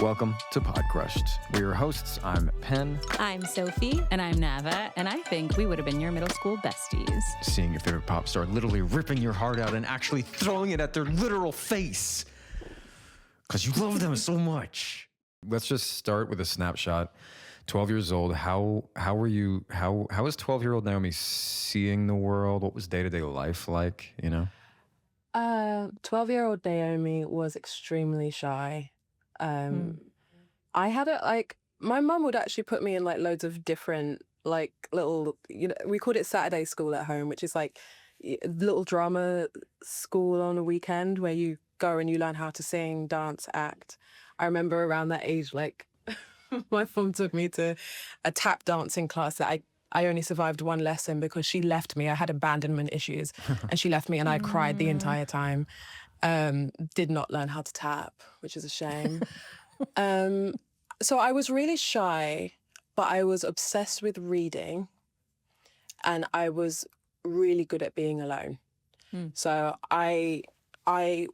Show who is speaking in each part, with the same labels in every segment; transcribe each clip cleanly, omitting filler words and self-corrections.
Speaker 1: Welcome to Podcrushed. We're your hosts. I'm Penn.
Speaker 2: I'm Sophie.
Speaker 3: And I'm Nava, and I think we would have been your middle school besties.
Speaker 1: Seeing your favorite pop star literally ripping your heart out and actually throwing it at their literal face. Because you love them so much. Let's just start with a snapshot. 12 years old. How were you? How was 12-year-old Naomi seeing the world? What was day-to-day life like, you know?
Speaker 4: 12-year-old Naomi was extremely shy. I had my mum would actually put me in like loads of different like little, we called it Saturday school at home, which is like little drama school on a weekend where you go and you learn how to sing, dance, act. I remember around that age, like my mum took me to a tap dancing class that I only survived one lesson because she left me. I had abandonment issues and she left me and I cried the entire time. Did not learn how to tap, which is a shame. So I was really shy, but I was obsessed with reading and I was really good at being alone. So I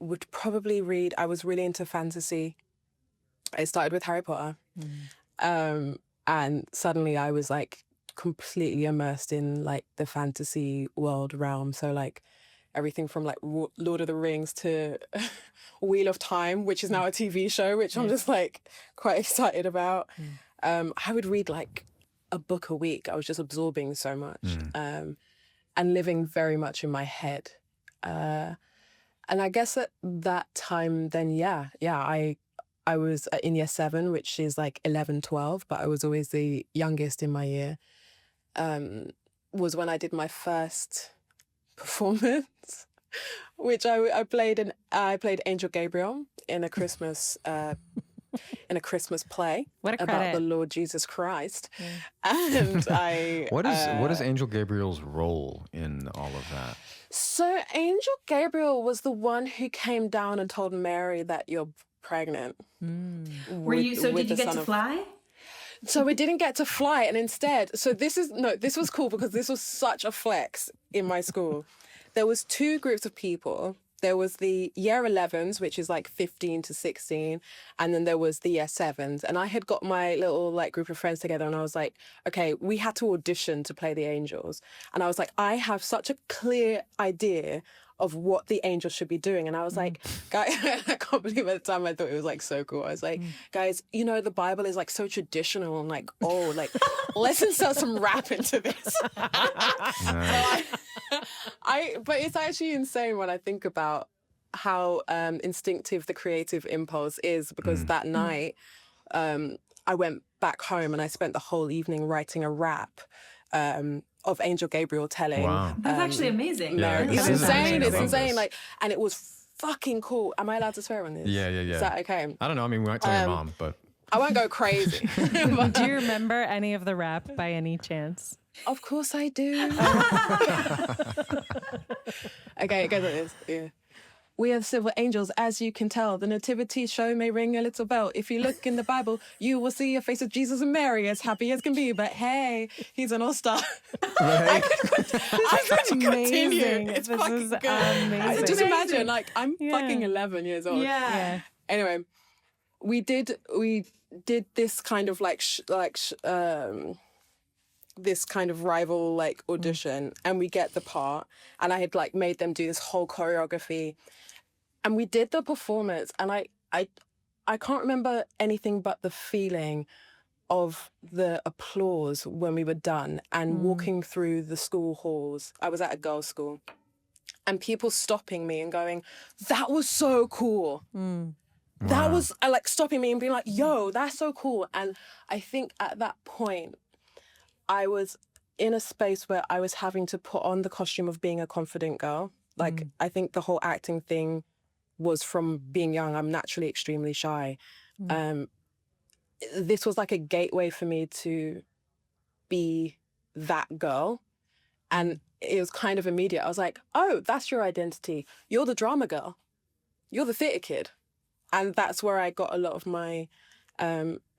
Speaker 4: would probably read, I was really into fantasy. I started with Harry Potter. And suddenly I was like completely immersed in like the fantasy world realm. So like everything from like Lord of the Rings to Wheel of Time, which is now a TV show, which I'm just like quite excited about. I would read like a book a week. I was just absorbing so much and living very much in my head. And I guess at that time then, I was in year 7, which is like 11, 12, but I was always the youngest in my year. Was when I did my first performance, which I played Angel Gabriel in a Christmas play about the Lord Jesus Christ. And
Speaker 1: What is Angel Gabriel's role in all of that?
Speaker 4: So Angel Gabriel was the one who came down and told Mary that you're pregnant.
Speaker 2: Did you get to fly?
Speaker 4: So we didn't get to fly, and instead, this was cool because this was such a flex in my school. There was 2 groups of people. There was the year 11s, which is like 15 to 16, and then there was the year 7s. And I had got my little like group of friends together, and I was like, okay, we had to audition to play the angels. And I was like, I have such a clear idea of what the angels should be doing. And I was like, guys, I can't believe at the time I thought it was like so cool. I was like, guys, the Bible is like so traditional and like, like let's insert some rap into this.
Speaker 1: Nice.
Speaker 4: But it's actually insane when I think about how instinctive the creative impulse is, because that night I went back home and I spent the whole evening writing a rap of Angel Gabriel telling.
Speaker 1: Wow.
Speaker 2: That's actually amazing.
Speaker 1: Yeah,
Speaker 4: It's
Speaker 1: is
Speaker 4: insane.
Speaker 1: amazing.
Speaker 4: It's
Speaker 1: I love
Speaker 4: insane.
Speaker 1: this.
Speaker 4: Like, and it was fucking cool. Am I allowed to swear on this?
Speaker 1: Yeah.
Speaker 4: Is that okay?
Speaker 1: I don't know. I mean, we might tell your mom, but...
Speaker 4: I won't go crazy.
Speaker 3: Do you remember any of the rap by any chance?
Speaker 4: Of course I do. Okay, it goes like this. Yeah. We are civil angels, as you can tell. The nativity show may ring a little bell. If you look in the Bible, you will see a face of Jesus and Mary, as happy as can be. But hey, he's an all-star. I could continue. It's
Speaker 3: This
Speaker 4: fucking
Speaker 3: is
Speaker 4: good.
Speaker 3: amazing.
Speaker 4: Just imagine, like, I'm fucking 11 years old.
Speaker 3: Yeah.
Speaker 4: Anyway, we did this kind of this kind of rival like audition, and we get the part, and I had like made them do this whole choreography, and we did the performance, and I can't remember anything but the feeling of the applause when we were done, and walking through the school halls. I was at a girls' school, and people stopping me and going, "That was so cool." That
Speaker 1: Wow.
Speaker 4: was like stopping me and being like, "Yo, that's so cool." And I think at that point, I was in a space where I was having to put on the costume of being a confident girl. Like, I think the whole acting thing was from being young. I'm naturally extremely shy. This was like a gateway for me to be that girl. And it was kind of immediate. I was like, oh, that's your identity. You're the drama girl. You're the theatre kid. And that's where I got a lot of my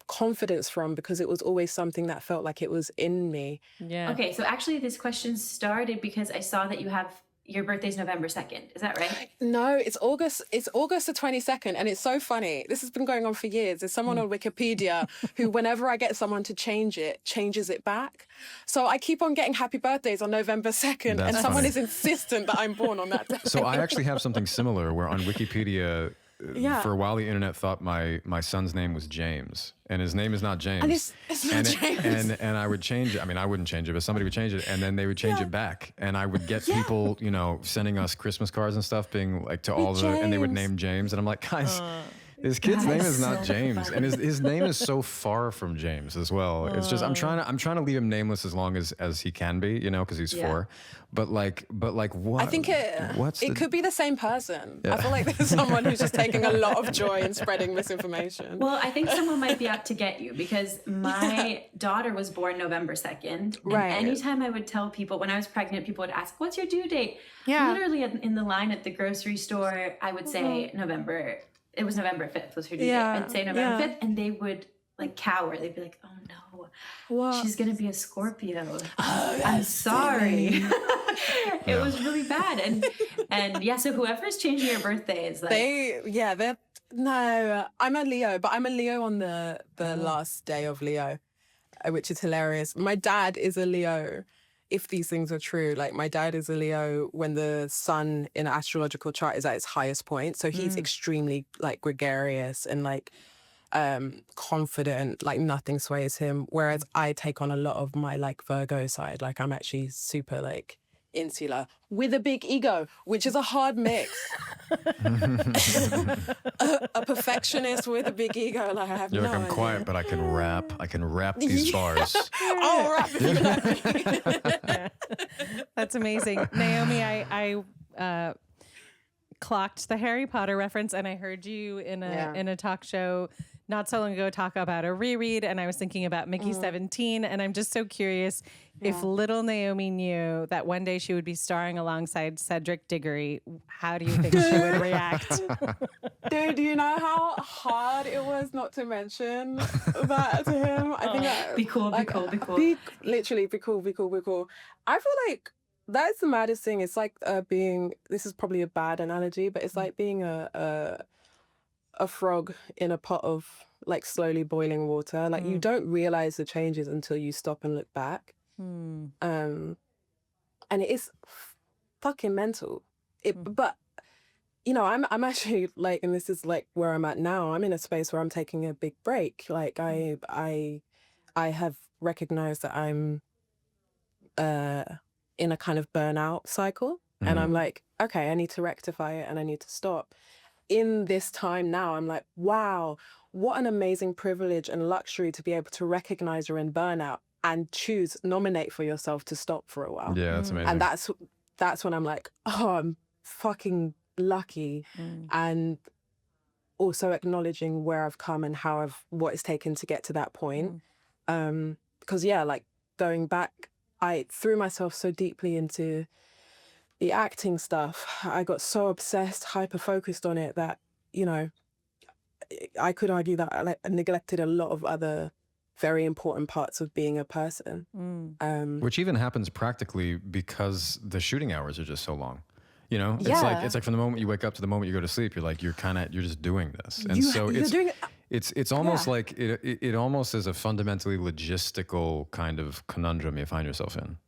Speaker 4: confidence from, because it was always something that felt like it was in me.
Speaker 3: Yeah.
Speaker 2: Okay, so actually this question started because I saw that you have your birthday's November 2nd. Is that right?
Speaker 4: No, it's August. It's August the 22nd. And it's so funny. This has been going on for years. There's someone on Wikipedia who, whenever I get someone to change it, changes it back. So I keep on getting happy birthdays on November 2nd.
Speaker 1: That's
Speaker 4: and someone
Speaker 1: funny.
Speaker 4: is insistent that I'm born on that day.
Speaker 1: So I actually have something similar where on Wikipedia, for a while the internet thought my son's name was James, and his name is not James.
Speaker 4: And it's not James.
Speaker 1: And I would change it. I mean, I wouldn't change it, but somebody would change it, and then they would change it back. And I would get people, you know, sending us Christmas cards and stuff, being like to all the, and they would name James, and I'm like, guys. His kid's name is not James, and his name is so far from James as well. It's just I'm trying to leave him nameless as long as he can be, you know, because he's 4. But like what?
Speaker 4: I think it could be the same person. I feel like there's someone who's just taking a lot of joy in spreading misinformation.
Speaker 2: Well, I think someone might be out to get you because my daughter was born November 2nd.
Speaker 4: Right.
Speaker 2: And anytime I would tell people, when I was pregnant, people would ask, what's your due date?
Speaker 3: Yeah.
Speaker 2: Literally in the line at the grocery store, I would say November 5th was her due date. I'd say November 5th, and they would like cower. They'd be like, oh no, she's going to be a Scorpio. I'm sorry. It was really bad. And yeah, so whoever's changing your birthday is like...
Speaker 4: No, I'm a Leo, but I'm a Leo on the last day of Leo, which is hilarious. My dad is a Leo, if these things are true. Like, my dad is a Leo when the sun in an astrological chart is at its highest point. So he's extremely, like, gregarious and, like, confident, like nothing sways him. Whereas I take on a lot of my, like, Virgo side. Like, I'm actually super, like, insular with a big ego, which is a hard mix. a perfectionist with a big ego. Like, I have
Speaker 1: You're
Speaker 4: no
Speaker 1: like, I'm
Speaker 4: idea.
Speaker 1: quiet, but I can rap. I can rap these bars.
Speaker 4: Oh, rap it.
Speaker 3: That's amazing. Naomi, I clocked the Harry Potter reference, and I heard you in a talk show not so long ago talk about a reread, and I was thinking about Mickey 17, and I'm just so curious if little Naomi knew that one day she would be starring alongside Cedric Diggory, how do you think she would react?
Speaker 4: Dude, do you know how hard it was not to mention that to him? I think that,
Speaker 2: Be cool.
Speaker 4: literally, be cool. I feel like that's the maddest thing. It's like being, this is probably a bad analogy, but it's like being a frog in a pot of like slowly boiling water. Like you don't realize the changes until you stop and look back. And it is fucking mental. But you know, I'm actually like, and this is like where I'm at now. I'm in a space where I'm taking a big break. Like I have recognized that I'm in a kind of burnout cycle, and I'm like, okay, I need to rectify it and I need to stop. In this time now, I'm like, wow, what an amazing privilege and luxury to be able to recognize you're in burnout and nominate for yourself to stop for a while.
Speaker 1: Yeah, that's amazing.
Speaker 4: And that's when I'm like, oh, I'm fucking lucky. And also acknowledging where I've come and what it's taken to get to that point. Because like going back, I threw myself so deeply into the acting stuff. I got so obsessed, hyper-focused on it that, you know, I could argue that I neglected a lot of other very important parts of being a person.
Speaker 1: Which even happens practically because the shooting hours are just so long. You know, it's like from the moment you wake up to the moment you go to sleep, you're like, you're just doing this. And it's almost like it almost is a fundamentally logistical kind of conundrum you find yourself in.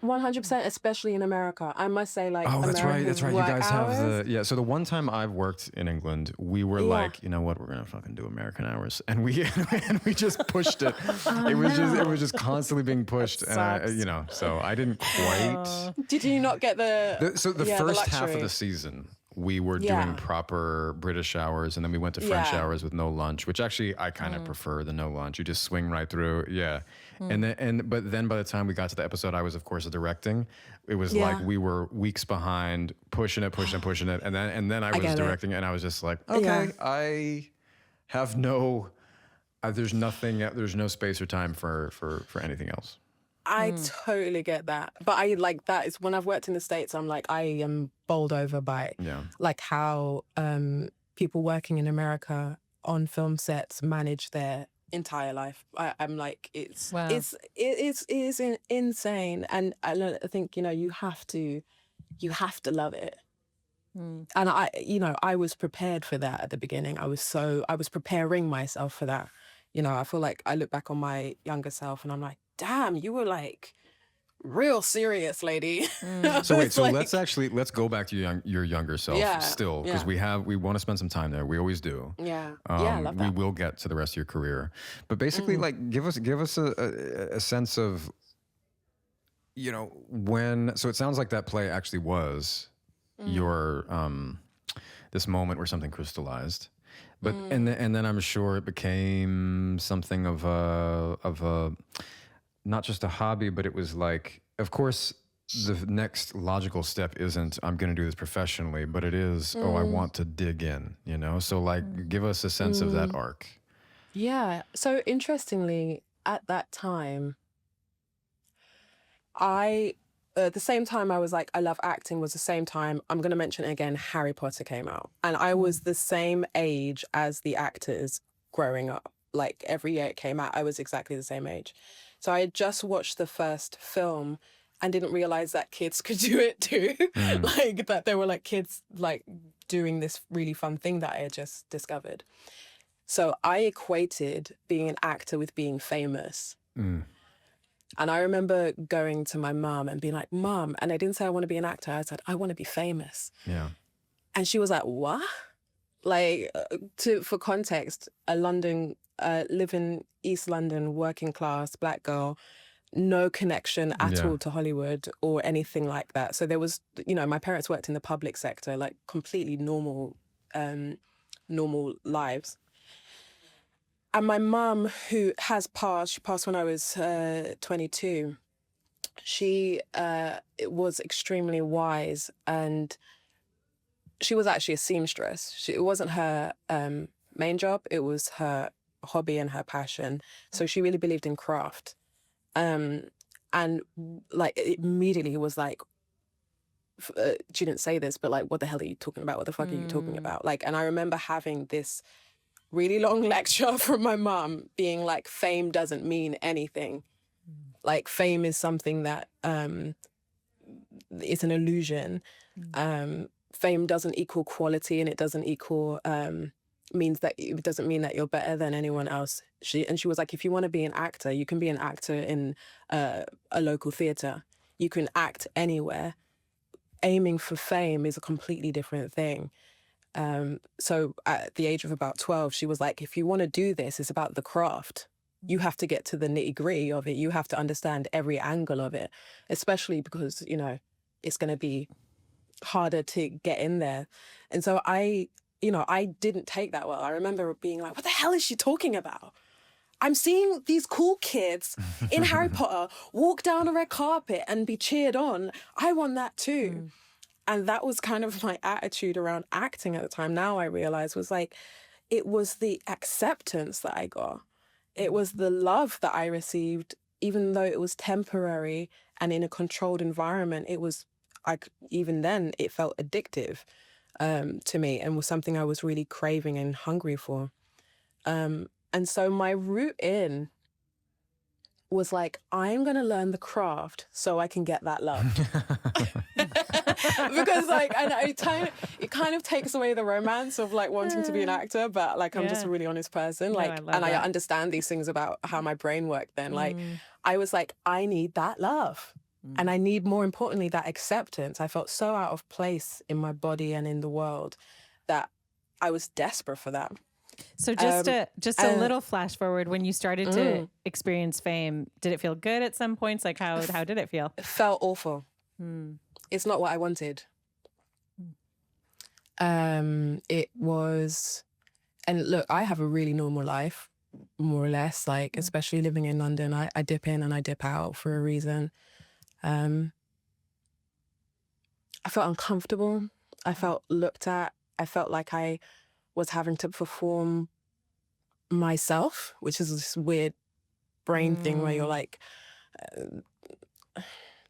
Speaker 4: 100%, especially in America. I must say, like,
Speaker 1: oh, that's right. You guys
Speaker 4: hours.
Speaker 1: have so the one time I've worked in England, we were like, you know what, we're gonna fucking do American hours, and we just pushed it. It was just constantly being pushed, and so I didn't quite.
Speaker 4: Did you not get the
Speaker 1: first half of the season? We were doing proper British hours, and then we went to French hours with no lunch, which actually I kind of prefer the no lunch. You just swing right through, but then by the time we got to the episode, I was of course directing. It was like we were weeks behind, pushing it, and then I was directing, and I was just like, okay, I have no, there's no space or time for anything else.
Speaker 4: I totally get that. But I like that is when I've worked in the States, I'm like, I am bowled over by like how people working in America on film sets manage their entire life. I'm like, it is insane. And I think, you know, you have to you have to love it. And I was prepared for that at the beginning. I was preparing myself for that. I feel like I look back on my younger self and I'm like, damn, you were like real serious, lady.
Speaker 1: So wait, let's go back to your younger self still, because we want to spend some time there. We always do.
Speaker 4: Yeah. I love that.
Speaker 1: We will get to the rest of your career, but basically, like, give us a sense of, when. So it sounds like that play actually was your this moment where something crystallized, but and then I'm sure it became something of a not just a hobby, but it was like, of course, the next logical step isn't I'm going to do this professionally, but it is, I want to dig in, So like, give us a sense of that arc.
Speaker 4: Yeah. So interestingly, at that time, at the same time I was like, I love acting, was the same time, I'm going to mention it again, Harry Potter came out. And I was the same age as the actors growing up. Like, every year it came out, I was exactly the same age. So I had just watched the first film and didn't realize that kids could do it too. Like, that there were like kids like doing this really fun thing that I had just discovered. So I equated being an actor with being famous. And I remember going to my mum and being like, Mum, and I didn't say I want to be an actor. I said, I want to be famous.
Speaker 1: Yeah.
Speaker 4: And she was like, what? Like, for context, live in East London, working class, Black girl, no connection at all to Hollywood or anything like that. So there was, my parents worked in the public sector, like completely normal lives. And my mum, who has passed, she passed when I was 22, she was extremely wise, and she was actually a seamstress. It wasn't her main job, it was her hobby and her passion. So she really believed in craft. And like, it immediately was like, she didn't say this, but like, what the hell are you talking about? What the fuck are you talking about? Like, and I remember having this really long lecture from my mum being like, fame doesn't mean anything. Like, fame is something that it's an illusion. Fame doesn't equal quality, and it doesn't equal it doesn't mean that you're better than anyone else. She was like, if you want to be an actor, you can be an actor in a local theatre. You can act anywhere. Aiming for fame is a completely different thing. So at the age of about 12, she was like, if you want to do this, it's about the craft. You have to get to the nitty-gritty of it. You have to understand every angle of it, especially because, it's going to be harder to get in there. And so I didn't take that well. I remember being like, what the hell is she talking about? I'm seeing these cool kids in Harry Potter walk down a red carpet and be cheered on. I want that too. And that was kind of my attitude around acting at the time. Now I realize was like, it was the acceptance that I got. It was the love that I received, even though it was temporary and in a controlled environment. It was like, even then it felt addictive to me, and was something I was really craving and hungry for. And so my route in was like, I'm going to learn the craft so I can get that love. Because like, and it kind of takes away the romance of like wanting to be an actor, but like, I'm just a really honest person. Like, I understand these things about how my brain worked then. Like, I was like, I need that love. And I need, more importantly, that acceptance. I felt so out of place in my body and in the world that I was desperate for that.
Speaker 3: So just a little flash forward, when you started to experience fame, did it feel good at some points? Like how did it feel?
Speaker 4: It felt awful. It's not what I wanted. It was, and look, I have a really normal life, more or less, like, especially living in London. I dip in and I dip out for a reason. I felt uncomfortable. I felt looked at. I felt like I was having to perform myself, which is this weird brain thing where you're like,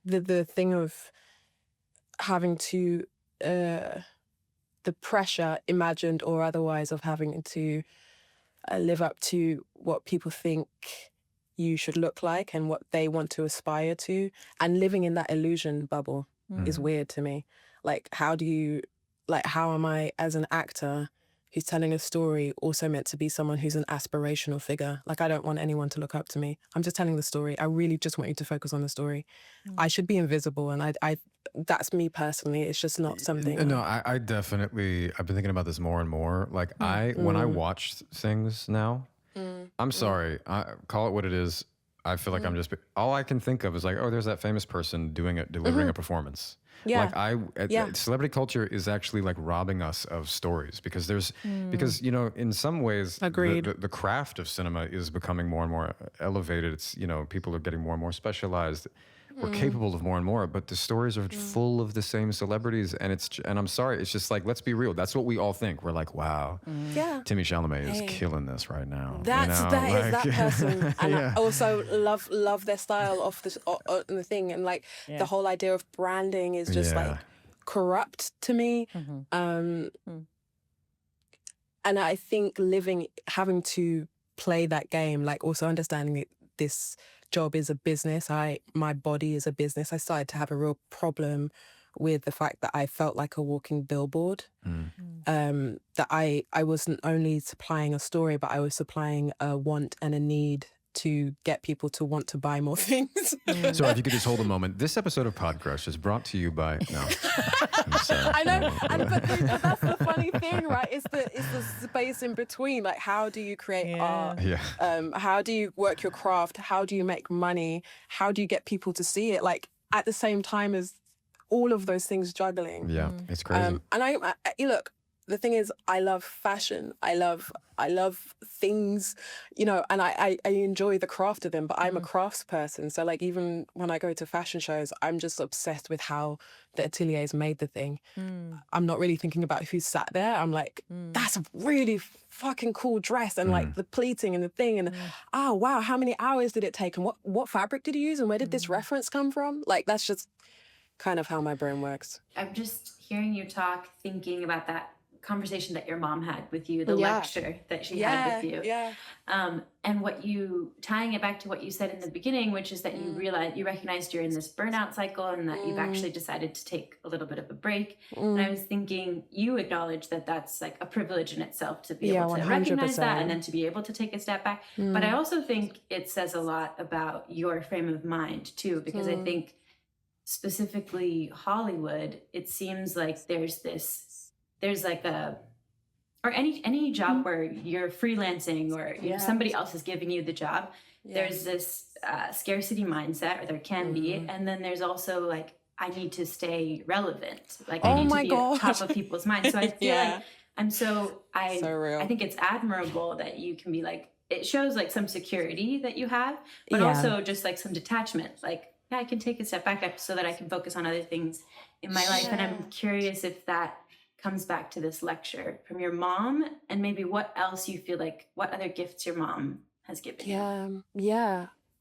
Speaker 4: the thing of having to, the pressure, imagined or otherwise, of having to live up to what people think you should look like and what they want to aspire to, and living in that illusion bubble. is weird to me. Like, how am I as an actor who's telling a story also meant to be someone who's an aspirational figure? Like, I don't want anyone to look up to me. I'm just telling the story. I really just want you to focus on the story. I should be invisible, and I that's me personally. It's just not something.
Speaker 1: No, I definitely, I've been thinking about this more and more. Like when I watch things now, I'm sorry, I call it what it is. I feel like I'm just, all I can think of is like, oh, there's that famous person delivering a performance.
Speaker 4: Yeah.
Speaker 1: Like celebrity culture is actually like robbing us of stories because because, you know, in some ways,
Speaker 4: Agreed.
Speaker 1: The craft of cinema is becoming more and more elevated. It's, you know, people are getting more and more specialized. We're capable of more and more, but the stories are full of the same celebrities, and I'm sorry, it's just like, let's be real. That's what we all think. We're like, wow, Timmy Chalamet is killing this right now.
Speaker 4: That is that person, and I also love their style of this the thing, and like the whole idea of branding is just like corrupt to me. And I think having to play that game, like also understanding that this job is a business. My body is a business. I started to have a real problem with the fact that I felt like a walking billboard. That I wasn't only supplying a story, but I was supplying a want and a need to get people to want to buy more things.
Speaker 1: So if you could just hold a moment. This episode of Podcrushed is brought to you by... No.
Speaker 4: I know, but that's the funny thing, right? It's the space in between. Like, how do you create art? How do you work your craft? How do you make money? How do you get people to see it? Like, at the same time as all of those things juggling.
Speaker 1: Yeah, it's crazy.
Speaker 4: And I look, the thing is, I love fashion. I love things, you know, and I enjoy the craft of them, but I'm a crafts person. So like, even when I go to fashion shows, I'm just obsessed with how the ateliers made the thing. I'm not really thinking about who sat there. I'm like, that's a really fucking cool dress, and like the pleating and the thing, and oh wow, how many hours did it take, and what fabric did you use, and where did this reference come from? Like, that's just kind of how my brain works.
Speaker 2: I'm just hearing you talk, thinking about that conversation that your mom had with you, the lecture that she had with you. And tying it back to what you said in the beginning, which is that you recognized you're in this burnout cycle, and that you've actually decided to take a little bit of a break. And I was thinking, you acknowledge that that's like a privilege in itself to be able to
Speaker 4: 100%.
Speaker 2: recognize that, and then to be able to take a step back. But I also think it says a lot about your frame of mind too, because I think specifically Hollywood, it seems like there's like or any job where you're freelancing, or you know, somebody else is giving you the job. There's this scarcity mindset, or there can be, and then there's also like, I need to stay relevant. Like, I need to be at top of people's minds. So I feel like I think it's admirable that you can be like, it shows like some security that you have, but also just like some detachment. Like, I can take a step back up so that I can focus on other things in my life. And I'm curious if that comes back to this lecture from your mom, and maybe what else you feel like, what other gifts your mom has given you.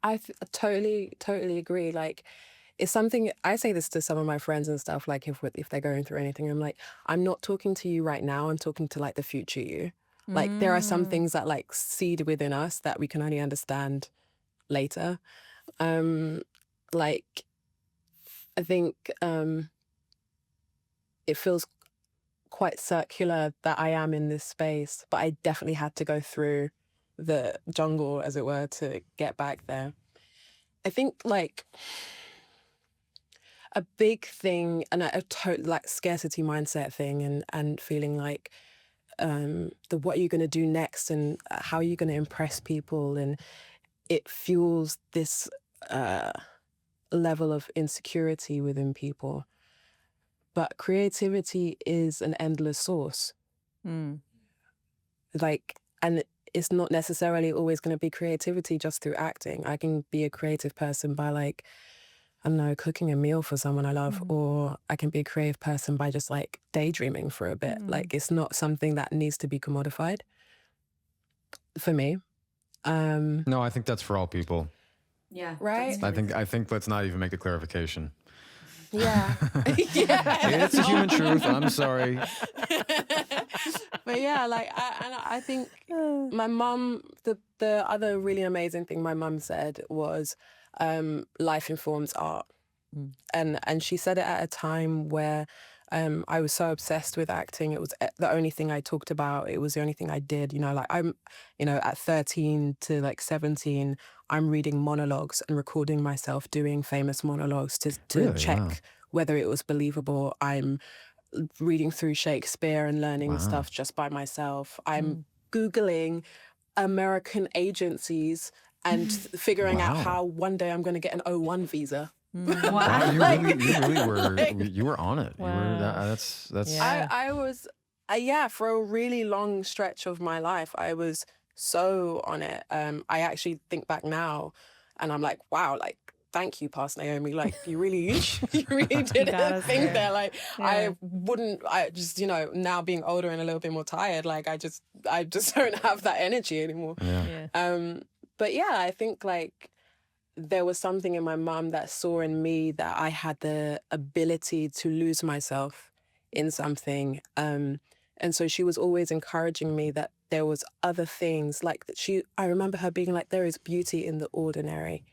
Speaker 4: I totally agree. Like, it's something, I say this to some of my friends and stuff, like if they're going through anything, I'm like, I'm not talking to you right now, I'm talking to like the future you. Like, there are some things that like seed within us that we can only understand later. Like, I think it feels quite circular that I am in this space, but I definitely had to go through the jungle, as it were, to get back there. I think like a big thing, and a total like scarcity mindset thing, and feeling like what are you going to do next, and how are you going to impress people, and it fuels this level of insecurity within people. But creativity is an endless source. Like, and it's not necessarily always going to be creativity just through acting. I can be a creative person by like, I don't know, cooking a meal for someone I love, or I can be a creative person by just like daydreaming for a bit. Like, it's not something that needs to be commodified for me.
Speaker 1: No, I think that's for all people.
Speaker 2: Yeah.
Speaker 4: Right?
Speaker 1: I think let's not even make the clarification.
Speaker 4: Yeah.
Speaker 1: It's a human truth. I'm sorry.
Speaker 4: But yeah, like, I think my mum, the other really amazing thing my mum said was, life informs art. And she said it at a time where I was so obsessed with acting. It was the only thing I talked about. It was the only thing I did. Like at 13 to like 17, I'm reading monologues and recording myself doing famous monologues to
Speaker 1: Really?
Speaker 4: check
Speaker 1: Wow.
Speaker 4: whether it was believable. I'm reading through Shakespeare and learning stuff just by myself. I'm Googling American agencies and figuring out how one day I'm going to get an O1 visa.
Speaker 1: Wow, you were on it.
Speaker 3: Wow.
Speaker 1: You were, that's
Speaker 4: I was, for a really long stretch of my life, I was so on it. I actually think back now and I'm like, wow, like, thank you, past Naomi. Like, you really did a thing there. Like, I just, now being older and a little bit more tired, like, I just don't have that energy anymore. But yeah, I think like there was something in my mum that saw in me that I had the ability to lose myself in something. And so she was always encouraging me that there was other things like that. I remember her being like, there is beauty in the ordinary.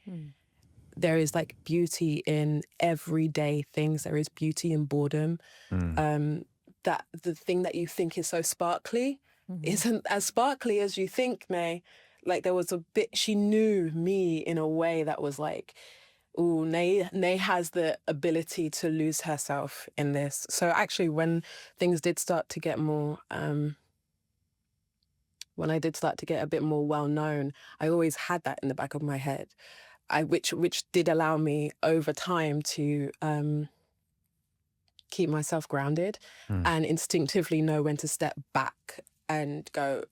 Speaker 4: There is like beauty in everyday things. There is beauty in boredom. That the thing that you think is so sparkly isn't as sparkly as you think, May. Like there was a bit, she knew me in a way that was like, ooh, Nay has the ability to lose herself in this. So actually when things did start to get more, when I did start to get a bit more well-known, I always had that in the back of my head, which did allow me over time to keep myself grounded and instinctively know when to step back and go,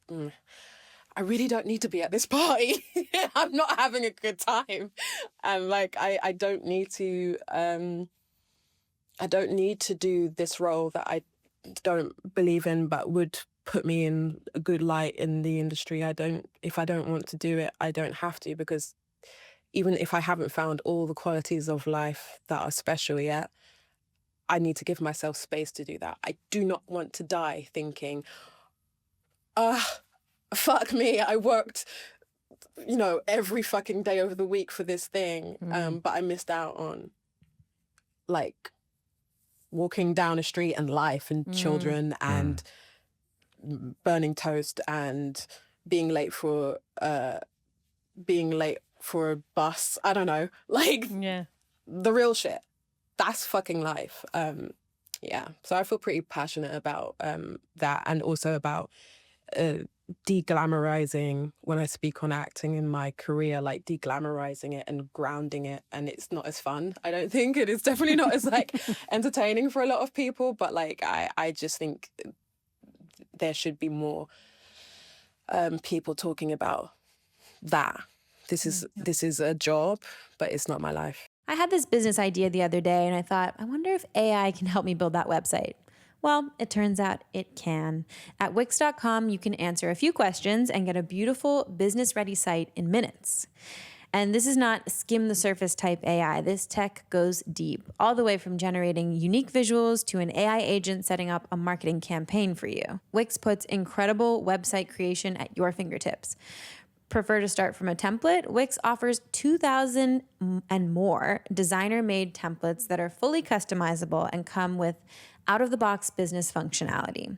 Speaker 4: I really don't need to be at this party. I'm not having a good time. And like, I don't need to do this role that I don't believe in, but would put me in a good light in the industry. If I don't want to do it, I don't have to, because even if I haven't found all the qualities of life that are special yet, I need to give myself space to do that. I do not want to die thinking, fuck me, I worked, every fucking day of the week for this thing, but I missed out on, like, walking down a street and life and children and burning toast and being late for a bus. I don't know, like, the real shit. That's fucking life. So I feel pretty passionate about that, and also about de-glamorizing when I speak on acting in my career, like de-glamorizing it and grounding it. And it's not as fun. I don't think it is definitely not as like entertaining for a lot of people, but like I just think there should be more people talking about that. This is a job, but it's not my life.
Speaker 5: I had this business idea the other day and I thought, I wonder if AI can help me build that website. Well, it turns out it can. At Wix.com, you can answer a few questions and get a beautiful business-ready site in minutes. And this is not skim the surface type AI. This tech goes deep, all the way from generating unique visuals to an AI agent setting up a marketing campaign for you. Wix puts incredible website creation at your fingertips. Prefer to start from a template? Wix offers 2,000 and more designer-made templates that are fully customizable and come with out-of-the-box business functionality.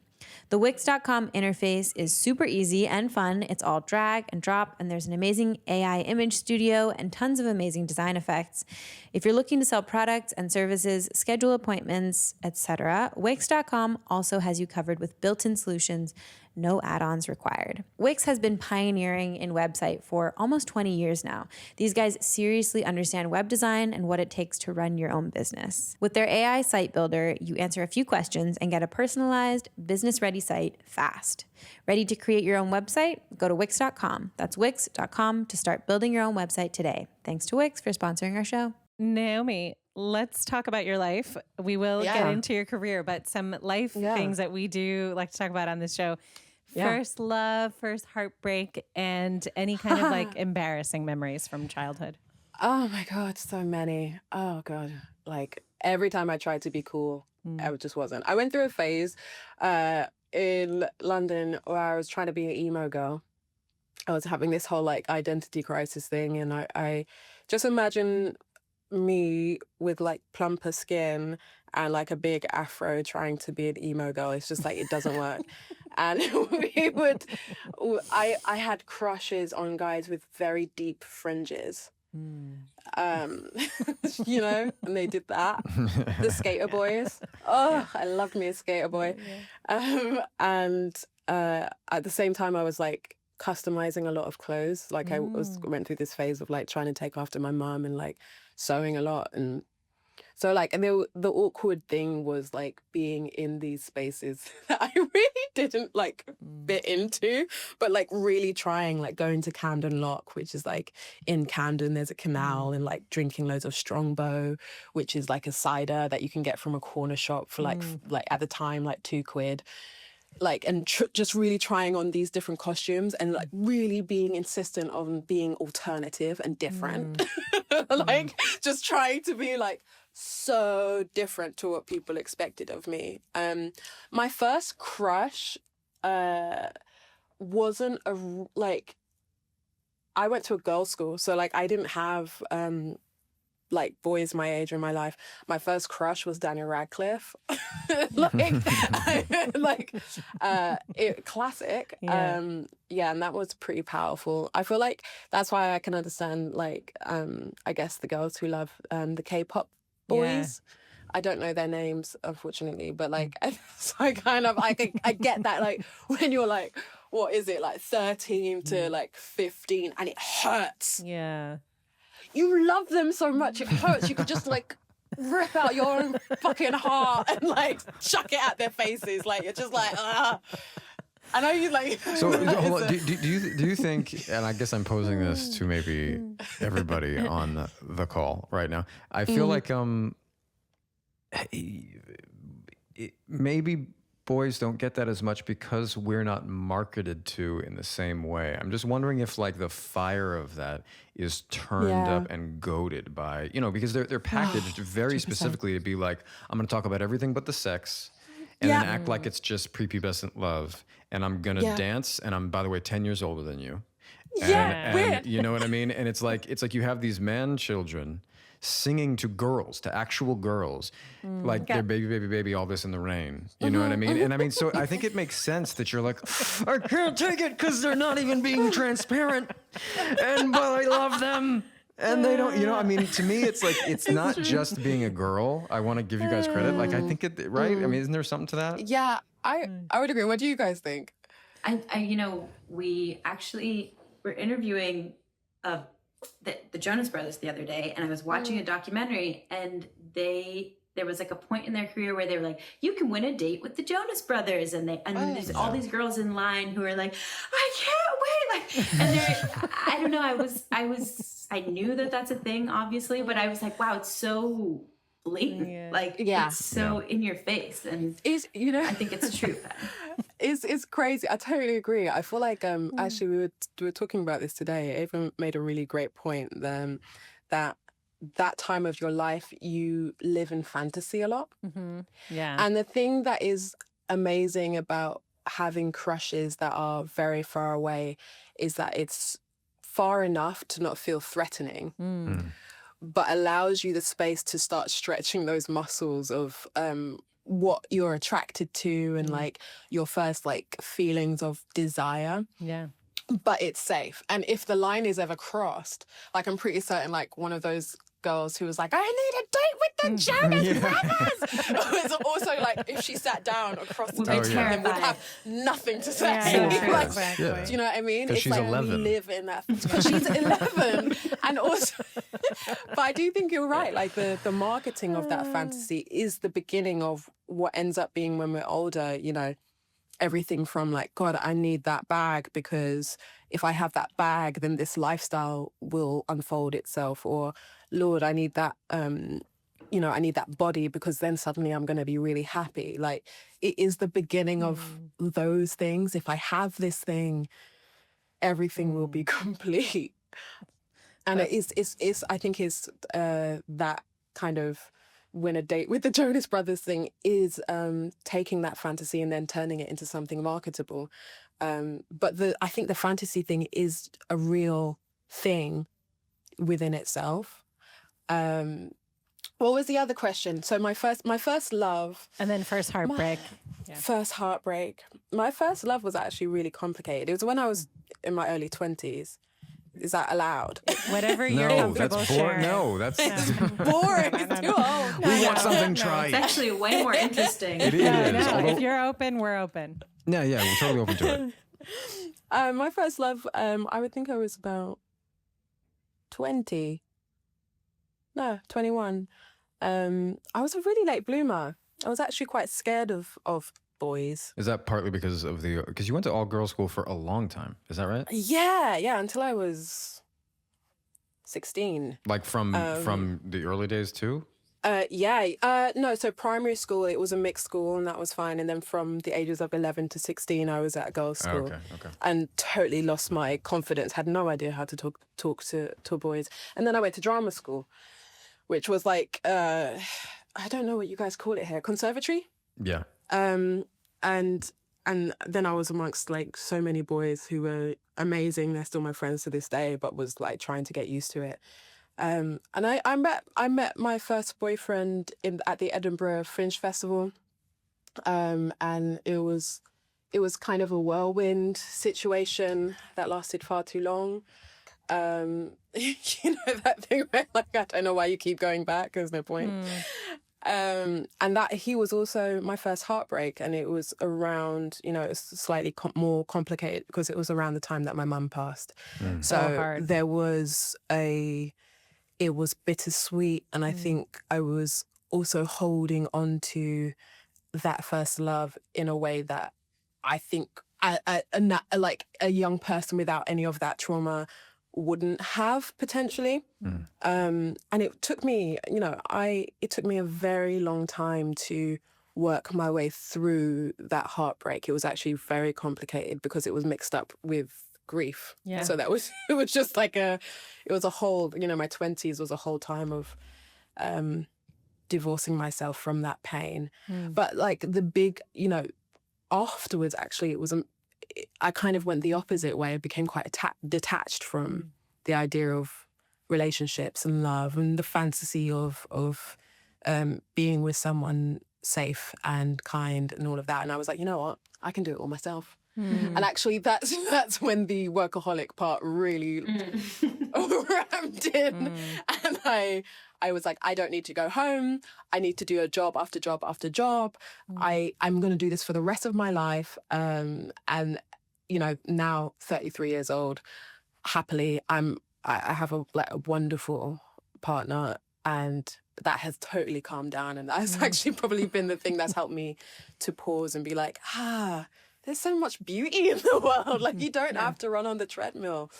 Speaker 5: The Wix.com interface is super easy and fun. It's all drag and drop, and there's an amazing AI image studio and tons of amazing design effects. If you're looking to sell products and services, schedule appointments, etc., Wix.com also has you covered with built-in solutions, no add-ons required. Wix has been pioneering in website for almost 20 years now. These guys seriously understand web design and what it takes to run your own business. With their AI site builder, you answer a few questions and get a personalized, business-ready site fast. Ready to create your own website? Go to Wix.com. That's Wix.com to start building your own website today. Thanks to Wix for sponsoring our show.
Speaker 3: Naomi, let's talk about your life. We will get into your career, but some life things that we do like to talk about on this show. First love, first heartbreak, and any kind of like embarrassing memories from childhood.
Speaker 4: Oh my God, so many. Oh God. Like every time I tried to be cool, I just wasn't. I went through a phase in London where I was trying to be an emo girl. I was having this whole like identity crisis thing, and I just imagine me with like plumper skin and like a big afro trying to be an emo girl. It's just like, it doesn't work. And I had crushes on guys with very deep fringes. You know, and they did that. The skater boys. Oh, I loved me a skater boy. And at the same time, I was like customizing a lot of clothes. Like I went through this phase of like trying to take after my mum and like sewing a lot. And so like, and the awkward thing was like being in these spaces that I really didn't like fit into, but like really trying, like going to Camden Lock, which is like in Camden, there's a canal, and like drinking loads of Strongbow, which is like a cider that you can get from a corner shop for like at the time, like £2. Like, and just really trying on these different costumes and like really being insistent on being alternative and different. Like just trying to be like so different to what people expected of me. My first crush wasn't like, I went to a girls' school, so like I didn't have like boys my age in my life. My first crush was Daniel Radcliffe. Classic. Yeah, and that was pretty powerful. I feel like that's why I can understand like I guess the girls who love the K-pop boys. I don't know their names, unfortunately, but like so I get that, like when you're like, what is it, like 13 to like 15, and it hurts.
Speaker 3: Yeah.
Speaker 4: You love them so much, it hurts. You could just like rip out your own fucking heart and like chuck it at their faces. Like, you're just like, ah. I know you like.
Speaker 1: So hold on. Do you think? And I guess I'm posing this to maybe everybody on the call right now. I feel like maybe boys don't get that as much because we're not marketed to in the same way. I'm just wondering if like the fire of that is turned up and goaded by, you know, because they're packaged very specifically to be like, I'm going to talk about everything but the sex. And then act like it's just prepubescent love. And I'm going to dance. And I'm, by the way, 10 years older than you. And you know what I mean? And it's like you have these man children singing to girls, to actual girls, like their baby, baby, baby, all this in the rain. You know what I mean? And I mean, so I think it makes sense that you're like, I can't take it because they're not even being transparent. But I love them. And they don't, you know, I mean, to me, it's like, it's not just being a girl. I want to give you guys credit. Like, I think it, right? I mean, isn't there something to that?
Speaker 4: Yeah, I would agree. What do you guys think?
Speaker 2: I you know, we actually were interviewing the Jonas Brothers the other day, and I was watching a documentary, and there was like a point in their career where they were like, you can win a date with the Jonas Brothers, and there's all these girls in line who are like, I can't wait, like, and I don't know, I knew that that's a thing, obviously, but I was like, wow, it's so blatant, like it's so in your face, and you know, I think it's true.
Speaker 4: It's crazy. I totally agree. I feel like actually we were talking about this today. Ava made a really great point that time of your life you live in fantasy a lot.
Speaker 3: Yeah.
Speaker 4: And the thing that is amazing about having crushes that are very far away is that it's far enough to not feel threatening, but allows you the space to start stretching those muscles of what you're attracted to and like your first like feelings of desire.
Speaker 3: Yeah.
Speaker 4: But it's safe. And if the line is ever crossed, like I'm pretty certain like one of those girls who was like, I need a date with the Jonas Brothers. It's also like if she sat down across the table and would have nothing to say. Do you know what I mean? It's
Speaker 1: she's
Speaker 4: like
Speaker 1: 11.
Speaker 4: we live in that. Because she's 11. And also, but I do think you're right. Like the marketing of that fantasy is the beginning of what ends up being when we're older, you know, everything from like, God, I need that bag because if I have that bag, then this lifestyle will unfold itself. Or, Lord, I need that, you know, I need that body because then suddenly I'm going to be really happy. Like, it is the beginning of those things. If I have this thing, everything will be complete. And I think it's that kind of win a date with the Jonas Brothers thing is taking that fantasy and then turning it into something marketable. But I think the fantasy thing is a real thing within itself. What was the other question? So my first love.
Speaker 3: And then first heartbreak.
Speaker 4: First heartbreak. My first love was actually really complicated. It was when I was in my early 20s. Is that allowed?
Speaker 3: Whatever you're
Speaker 1: No,
Speaker 3: comfortable
Speaker 1: that's
Speaker 3: sharing.
Speaker 1: No, that's
Speaker 4: Boring. It's too old.
Speaker 1: we want something trite.
Speaker 2: It's actually way more interesting.
Speaker 1: It is.
Speaker 3: No,
Speaker 1: Although,
Speaker 3: if you're open, we're open.
Speaker 1: yeah, we're totally open to it.
Speaker 4: My first love, I would think I was about 20. No, 21. I was a really late bloomer. I was actually quite scared of boys.
Speaker 1: Is that partly because because you went to all girls school for a long time? Is that right?
Speaker 4: Yeah, until I was 16.
Speaker 1: Like from the early days too?
Speaker 4: No, so primary school, it was a mixed school and that was fine. And then from the ages of 11 to 16, I was at a girls' school.
Speaker 1: Okay.
Speaker 4: And totally lost my confidence, had no idea how to talk to boys. And then I went to drama school, which was like, I don't know what you guys call it here, conservatory?
Speaker 1: Yeah.
Speaker 4: And then I was amongst like so many boys who were amazing. They're still my friends to this day, but was like trying to get used to it. And I met my first boyfriend at the Edinburgh Fringe Festival, and it was kind of a whirlwind situation that lasted far too long. You know that thing where like I don't know why you keep going back. There's no point. And that he was also my first heartbreak, and it was around, you know, it's slightly more complicated because it was around the time that my mum passed. So there was it was bittersweet, and I think I was also holding on to that first love in a way that I think like a young person without any of that trauma wouldn't have potentially. And it took me, you know, it took me a very long time to work my way through that heartbreak. It was actually very complicated because it was mixed up with grief.
Speaker 3: Yeah.
Speaker 4: So it was just like it was a whole, you know, my 20s was a whole time of divorcing myself from that pain. But like the big, you know, afterwards, actually, it was I kind of went the opposite way. I became quite detached from the idea of relationships and love and the fantasy of being with someone safe and kind and all of that. And I was like, you know what? I can do it all myself. And actually, that's when the workaholic part really ramped in. And I was like, I don't need to go home. I need to do a job after job after job. I'm going to do this for the rest of my life. And, you know, now 33 years old, happily, I have a wonderful partner, and that has totally calmed down. And that's actually probably been the thing that's helped me to pause and be like, there's so much beauty in the world. Like, you don't have to run on the treadmill.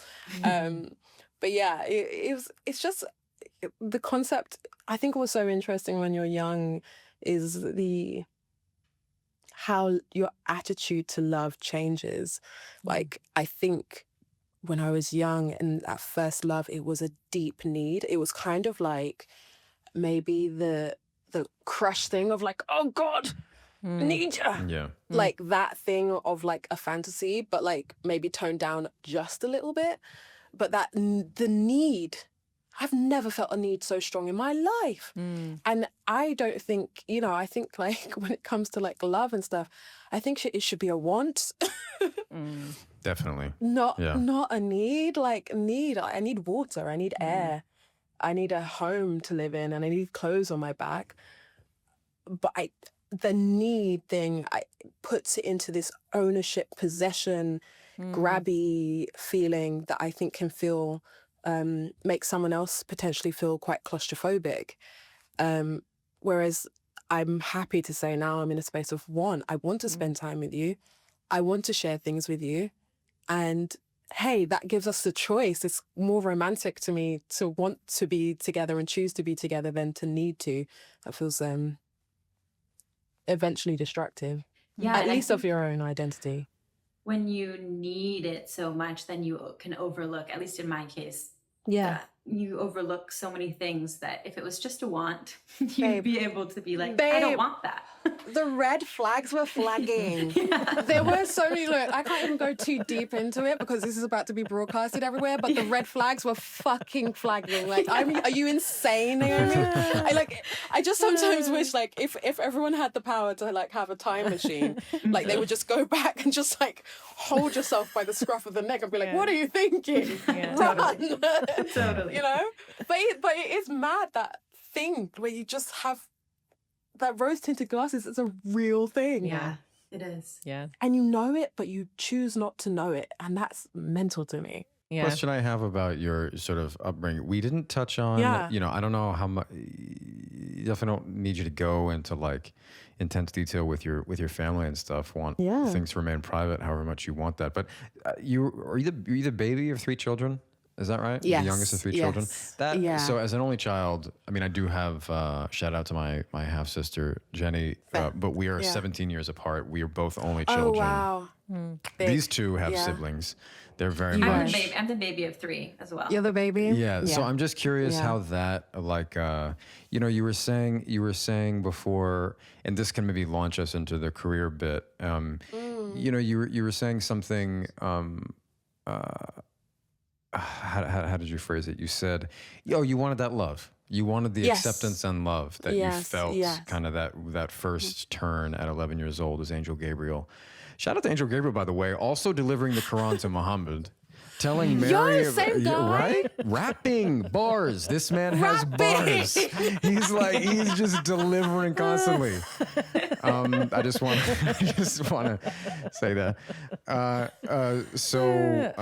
Speaker 4: But yeah, it's just the concept. I think what's so interesting when you're young is how your attitude to love changes. Like, I think when I was young and that first love, it was a deep need. It was kind of like maybe the crush thing of like, oh God, I need you.
Speaker 1: Yeah.
Speaker 4: Like that thing of like a fantasy, but like maybe toned down just a little bit. But the need, I've never felt a need so strong in my life. And I don't think, you know, I think like when it comes to like love and stuff, I think it should be a want.
Speaker 1: Definitely.
Speaker 4: Not a need. Like I need water, I need air, I need a home to live in, and I need clothes on my back. But the need thing, puts it into this ownership, possession, grabby feeling that I think can feel, make someone else potentially feel quite claustrophobic. Whereas I'm happy to say now I'm in a space of want. I want to spend time with you. I want to share things with you. And hey, that gives us the choice. It's more romantic to me to want to be together and choose to be together than to need to. That feels eventually destructive.
Speaker 2: Yeah,
Speaker 4: at least of your own identity.
Speaker 2: When you need it so much, then you can overlook, at least in my case,
Speaker 5: Yeah.
Speaker 2: you overlook so many things that if it was just a want, you'd be able to be like,
Speaker 4: Babe,
Speaker 2: I don't want that.
Speaker 4: The red flags were flagging. There were so many, look, I can't even go too deep into it because this is about to be broadcasted everywhere, but the red flags were fucking flagging. Like, are you insane, Naomi? I just sometimes wish, like, if everyone had the power to, like, have a time machine, like, they would just go back and just, like, hold yourself by the scruff of the neck and be like, what are you thinking? Run.
Speaker 2: Totally.
Speaker 4: You know? But it is mad, that thing where you just have that rose-tinted glasses. It's a real thing.
Speaker 2: Yeah, it is.
Speaker 3: Yeah.
Speaker 4: And you know it, but you choose not to know it. And that's mental to me.
Speaker 3: Yeah.
Speaker 1: Question I have about your sort of upbringing. We didn't touch on, you know, I don't know how much, definitely don't need you to go into like intense detail with your family and stuff. Want things to remain private, however much you want that. But are you the baby of 3 children? Is that right?
Speaker 4: Yes.
Speaker 1: The youngest of 3 children? So as an only child, I mean, I do have, shout out to my half-sister, Jenny, but we are 17 years apart. We are both only children.
Speaker 4: Oh, wow.
Speaker 1: These 2 have siblings. They're very much...
Speaker 2: I'm the baby of 3 as well.
Speaker 4: You're the baby?
Speaker 1: Yeah. So I'm just curious how that, like, you know, you were saying before, and this can maybe launch us into the career bit. You know, you were saying something, how did you phrase it? You said, you wanted that love. You wanted the acceptance and love that you felt, kind of that first turn at 11 years old as Angel Gabriel. Shout out to Angel Gabriel, by the way, also delivering the Quran to Muhammad. Telling Mary,
Speaker 4: same guy.
Speaker 1: Right? Rapping bars. This man has bars. He's just delivering constantly. I just want to say that. So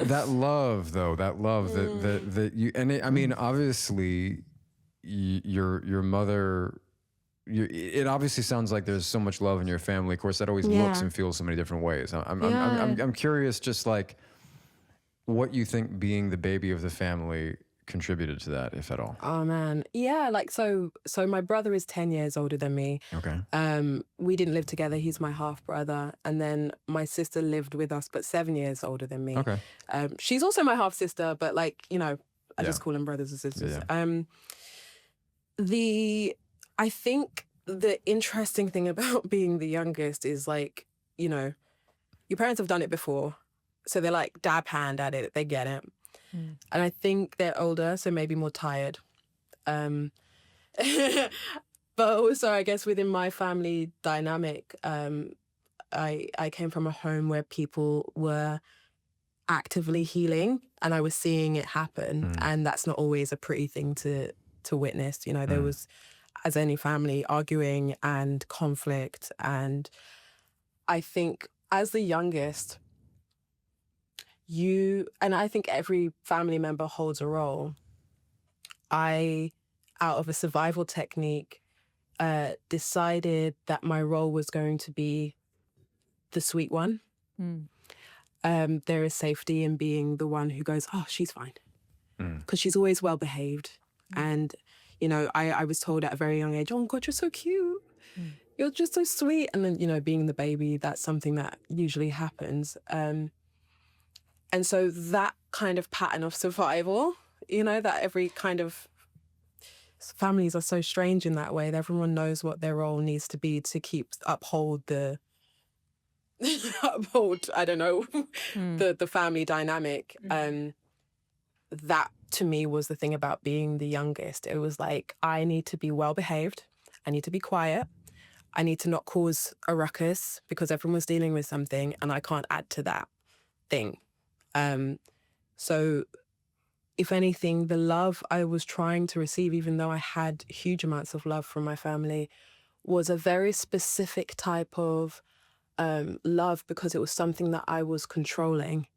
Speaker 1: that love, though, that you, and I mean, obviously, your mother. It obviously sounds like there's so much love in your family. Of course, that always looks and feels so many different ways. I'm curious, just like, what you think being the baby of the family contributed to that, if at all.
Speaker 4: Oh man, yeah. Like so my brother is 10 years older than me.
Speaker 1: Okay.
Speaker 4: We didn't live together. He's my half brother, and then my sister lived with us, but 7 years older than me.
Speaker 1: Okay.
Speaker 4: She's also my half sister, but like, you know, I just call them brothers and sisters.
Speaker 1: Yeah.
Speaker 4: I think the interesting thing about being the youngest is, like, you know, your parents have done it before. So they're like dab hand at it. They get it. And I think they're older, so maybe more tired. But also, I guess within my family dynamic, I came from a home where people were actively healing, and I was seeing it happen. And that's not always a pretty thing to witness. You know, there was, as any family, arguing and conflict. And I think as the youngest, and I think every family member holds a role. I, out of a survival technique, decided that my role was going to be the sweet one. There is safety in being the one who goes, oh, she's fine. Because she's always well behaved. And, you know, I was told at a very young age, oh, God, you're so cute. You're just so sweet. And then, you know, being the baby, that's something that usually happens. And so that kind of pattern of survival, you know, that every kind of families are so strange in that way that everyone knows what their role needs to be to uphold the family dynamic. That to me was the thing about being the youngest. It was like, I need to be well behaved. I need to be quiet. I need to not cause a ruckus because everyone's dealing with something and I can't add to that thing. So if anything, the love I was trying to receive, even though I had huge amounts of love from my family, was a very specific type of love because it was something that I was controlling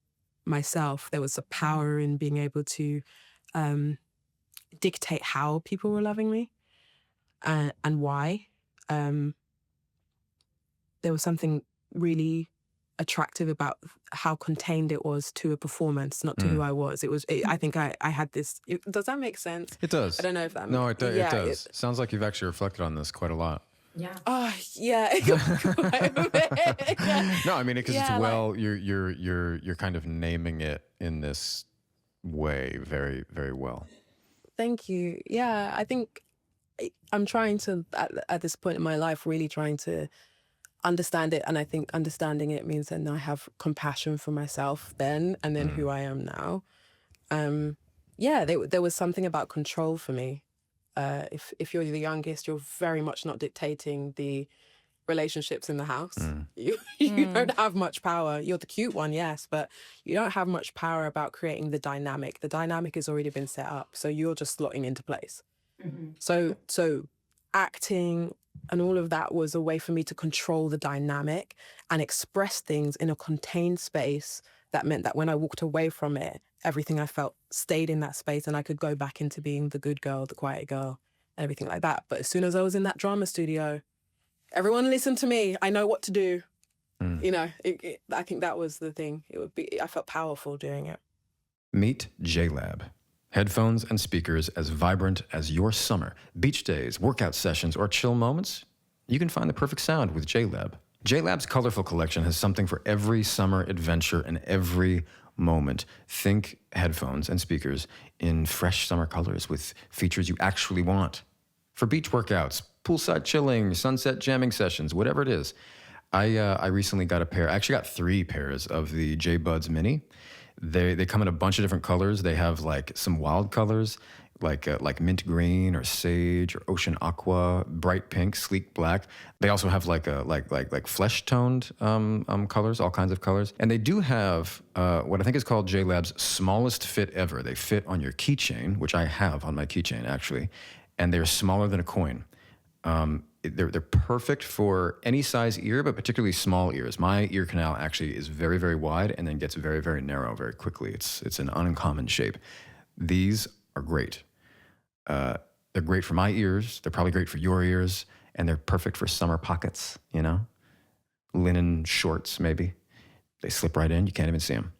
Speaker 4: myself. There was a power in being able to dictate how people were loving me and why. There was something really attractive about how contained it was to a performance, not to who I was. I think I had this. Does that make sense?
Speaker 1: It does.
Speaker 4: I don't know if that.
Speaker 1: No, it does. Sounds like you've actually reflected on this quite a lot.
Speaker 2: Yeah.
Speaker 4: Oh yeah.
Speaker 1: No, I mean, because it's you're kind of naming it in this very, very well.
Speaker 4: Thank you. Yeah, I think I'm trying to, at this point in my life, really trying to understand it. And I think understanding it means then I have compassion for myself then, and then who I am now. Yeah, there was something about control for me. If you're the youngest, you're very much not dictating the relationships in the house. You don't have much power. You're the cute one, yes, but you don't have much power about creating the dynamic. The dynamic has already been set up, so you're just slotting into place. So acting and all of that was a way for me to control the dynamic and express things in a contained space. That meant that when I walked away from it, everything I felt stayed in that space, and I could go back into being the good girl, the quiet girl, and everything like that. But as soon as I was in that drama studio, everyone listen to me. I know what to do. You know, I think that was the thing. I felt powerful doing it.
Speaker 1: Meet JLab. Headphones and speakers as vibrant as your summer, beach days, workout sessions, or chill moments. You can find the perfect sound with JLab. JLab's colorful collection has something for every summer adventure and every moment. Think headphones and speakers in fresh summer colors with features you actually want. For beach workouts, poolside chilling, sunset jamming sessions, whatever it is. I recently got a pair. I actually got 3 pairs of the J Buds Mini. They come in a bunch of different colors. They have like some wild colors, like mint green or sage or ocean aqua, bright pink, sleek black. They also have like flesh toned colors, all kinds of colors. And they do have what I think is called JLab's smallest fit ever. They fit on your keychain, which I have on my keychain actually, and they're smaller than a coin. They're perfect for any size ear, but particularly small ears. My ear canal actually is very, very wide and then gets very, very narrow very quickly. It's an uncommon shape. These are great. They're great for my ears. They're probably great for your ears, and they're perfect for summer pockets, you know? Linen shorts, maybe. They slip right in. You can't even see them.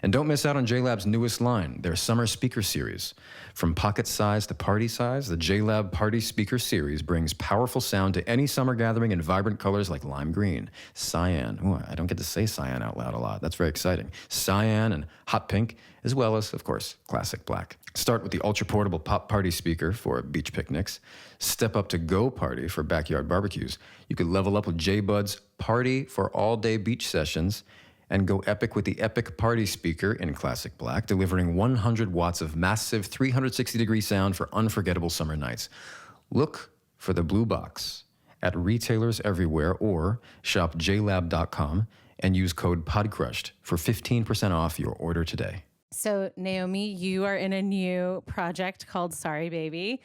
Speaker 1: And don't miss out on JLab's newest line, their summer speaker series. From pocket size to party size, the JLab Party Speaker Series brings powerful sound to any summer gathering in vibrant colors like lime green, cyan. Ooh, I don't get to say cyan out loud a lot. That's very exciting. Cyan and hot pink, as well as, of course, classic black. Start with the ultra-portable pop party speaker for beach picnics. Step up to Go Party for backyard barbecues. You could level up with J-Bud's Party for all-day beach sessions, and go epic with the Epic Party Speaker in classic black, delivering 100 watts of massive 360-degree sound for unforgettable summer nights. Look for the blue box at retailers everywhere or shop jlab.com and use code PODCRUSHED for 15% off your order today.
Speaker 3: So, Naomi, you are in a new project called Sorry Baby.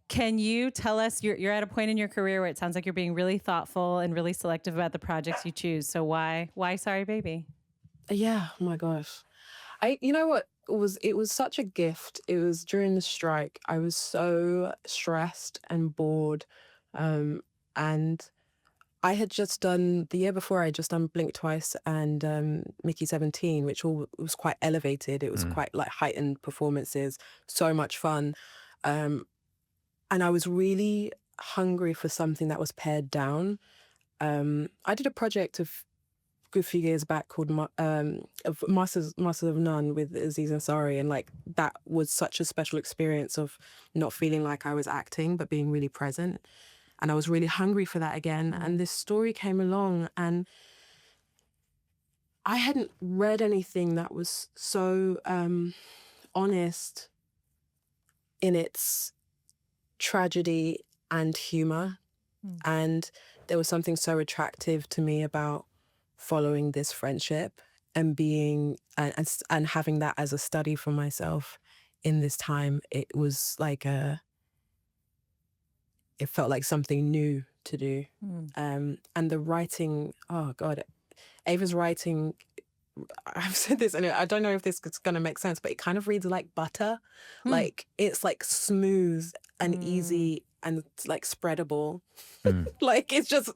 Speaker 3: Can you tell us, you're at a point in your career where it sounds like you're being really thoughtful and really selective about the projects you choose. So why Sorry Baby?
Speaker 4: Yeah, oh my gosh. You know what? It was such a gift. It was during the strike. I was so stressed and bored. And I had just done, the year before, I had just done Blink Twice and Mickey 17, which all was quite elevated. It was quite like heightened performances, so much fun. And I was really hungry for something that was pared down. I did a project a good few years back called Masters of None with Aziz Ansari, and like that was such a special experience of not feeling like I was acting but being really present. And I was really hungry for that again. And this story came along, and I hadn't read anything that was so honest in its tragedy and humor. And there was something so attractive to me about following this friendship and being and having that as a study for myself in this time. It was like it felt like something new to do. And the writing, oh God, Ava's writing, I've said this, and I don't know if this is going to make sense, but it kind of reads like butter. Like it's like smooth and easy and like spreadable. Like it's just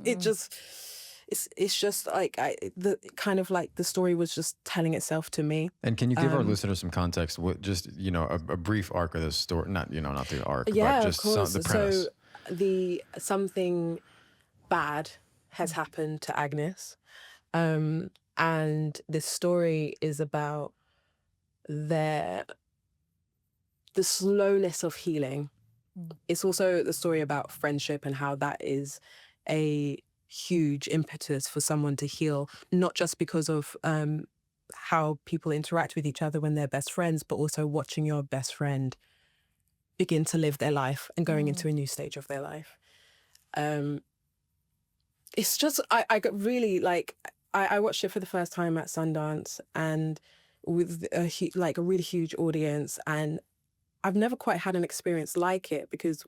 Speaker 4: like the kind of like the story was just telling itself to me.
Speaker 1: And can you give our listeners some context? What just a brief arc of this story? Not the arc,
Speaker 4: yeah,
Speaker 1: but just
Speaker 4: of course.
Speaker 1: the premise.
Speaker 4: So something bad has happened to Agnes, and this story is about their the slowness of healing. It's also the story about friendship and how that is a huge impetus for someone to heal, not just because of how people interact with each other when they're best friends, but also watching your best friend begin to live their life and going into a new stage of their life. It's just, I got really like, I watched it for the first time at Sundance and with a really huge audience, and I've never quite had an experience like it because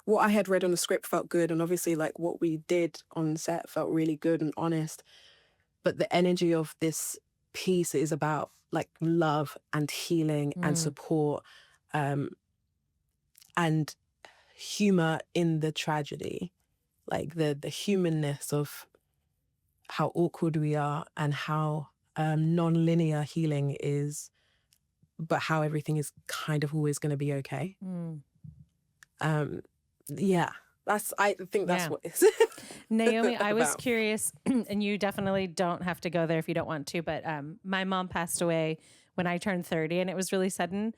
Speaker 4: what I had read on the script felt good, and obviously like what we did on set felt really good and honest. But the energy of this piece is about like love and healing and support, and humor in the tragedy, like the humanness of how awkward we are and how non-linear healing is, but how everything is kind of always going to be okay. Yeah, I think that's what it is.
Speaker 3: Naomi, I was curious, and you definitely don't have to go there if you don't want to, but my mom passed away when I turned 30, and it was really sudden.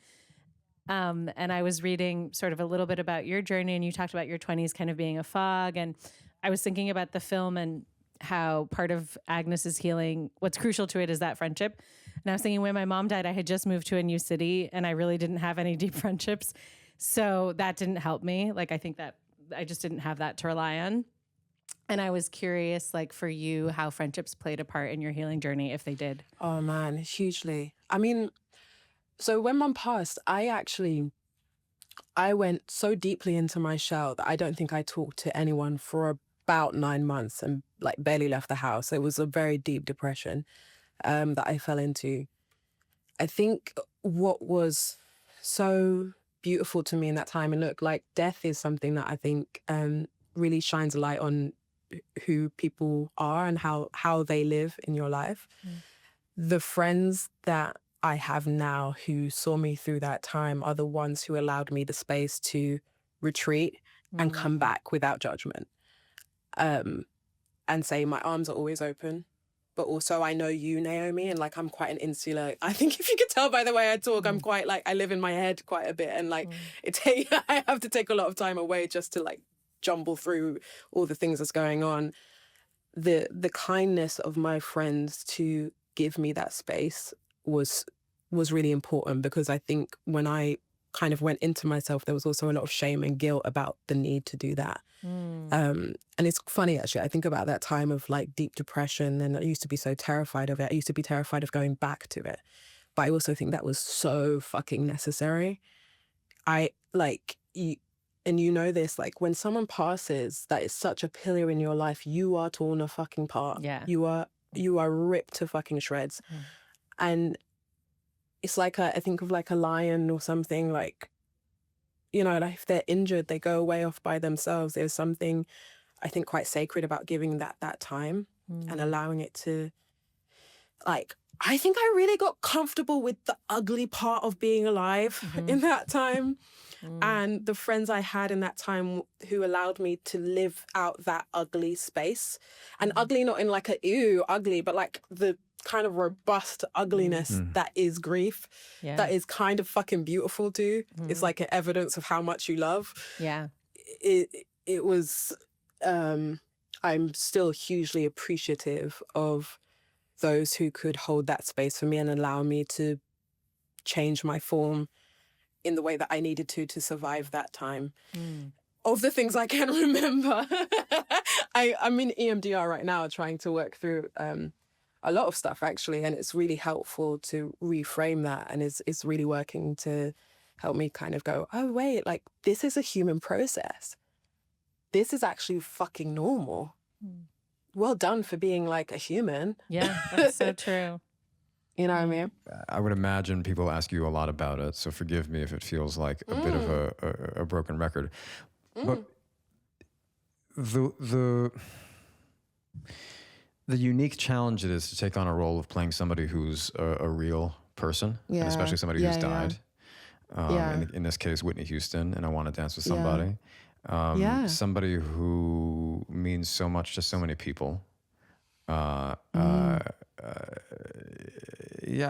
Speaker 3: And I was reading sort of a little bit about your journey, and you talked about your 20s kind of being a fog, and I was thinking about the film and how part of Agnes's healing, what's crucial to it is that friendship. And I was thinking when my mom died, I had just moved to a new city, and I really didn't have any deep friendships. So that didn't help me. Like, I think that I just didn't have that to rely on. And I was curious, like, for you, how friendships played a part in your healing journey, if they did.
Speaker 4: Oh, man, hugely. I mean, so when Mum passed, I went so deeply into my shell that I don't think I talked to anyone for about 9 months and, like, barely left the house. It was a very deep depression that I fell into. I think what was so beautiful to me in that time, and look, like, death is something that I think really shines a light on who people are and how they live in your life. The friends that I have now who saw me through that time are the ones who allowed me the space to retreat and come back without judgment, and say my arms are always open. But also I know you, Naomi, and like I'm quite an insular. I think if you could tell by the way I talk, I'm quite like, I live in my head quite a bit, and like I have to take a lot of time away just to like jumble through all the things that's going on. The kindness of my friends to give me that space was really important, because I think when I kind of went into myself, there was also a lot of shame and guilt about the need to do that. And it's funny, actually, I think about that time of like deep depression, and I used to be so terrified of it. I used to be terrified of going back to it. But I also think that was so fucking necessary. And you know this, like when someone passes, that is such a pillar in your life, you are torn a fucking part.
Speaker 3: Yeah.
Speaker 4: You are ripped to fucking shreds. And it's like I think of like a lion or something, like, you know, like if they're injured, they go away off by themselves. There's something, I think, quite sacred about giving that time and allowing it to, like, I think I really got comfortable with the ugly part of being alive in that time. And the friends I had in that time who allowed me to live out that ugly space. And ugly not in like a ew, ugly, but like the kind of robust ugliness that is grief, that is kind of fucking beautiful too. It's like an evidence of how much you love.
Speaker 3: Yeah.
Speaker 4: It was, I'm still hugely appreciative of those who could hold that space for me and allow me to change my form in the way that I needed to survive that time. Of the things I can remember, I'm in EMDR right now trying to work through a lot of stuff, actually, and it's really helpful to reframe that, and it's really working to help me kind of go, oh, wait, like, this is a human process. This is actually fucking normal. Well done for being, like, a human.
Speaker 3: Yeah, that's so true.
Speaker 4: You know what I mean?
Speaker 1: I would imagine people ask you a lot about it, so forgive me if it feels like a bit of a broken record. But the unique challenge it is to take on a role of playing somebody who's a real person, and especially somebody who's died. In this case, Whitney Houston, and I Want to Dance with Somebody. Somebody who means so much to so many people. Yeah,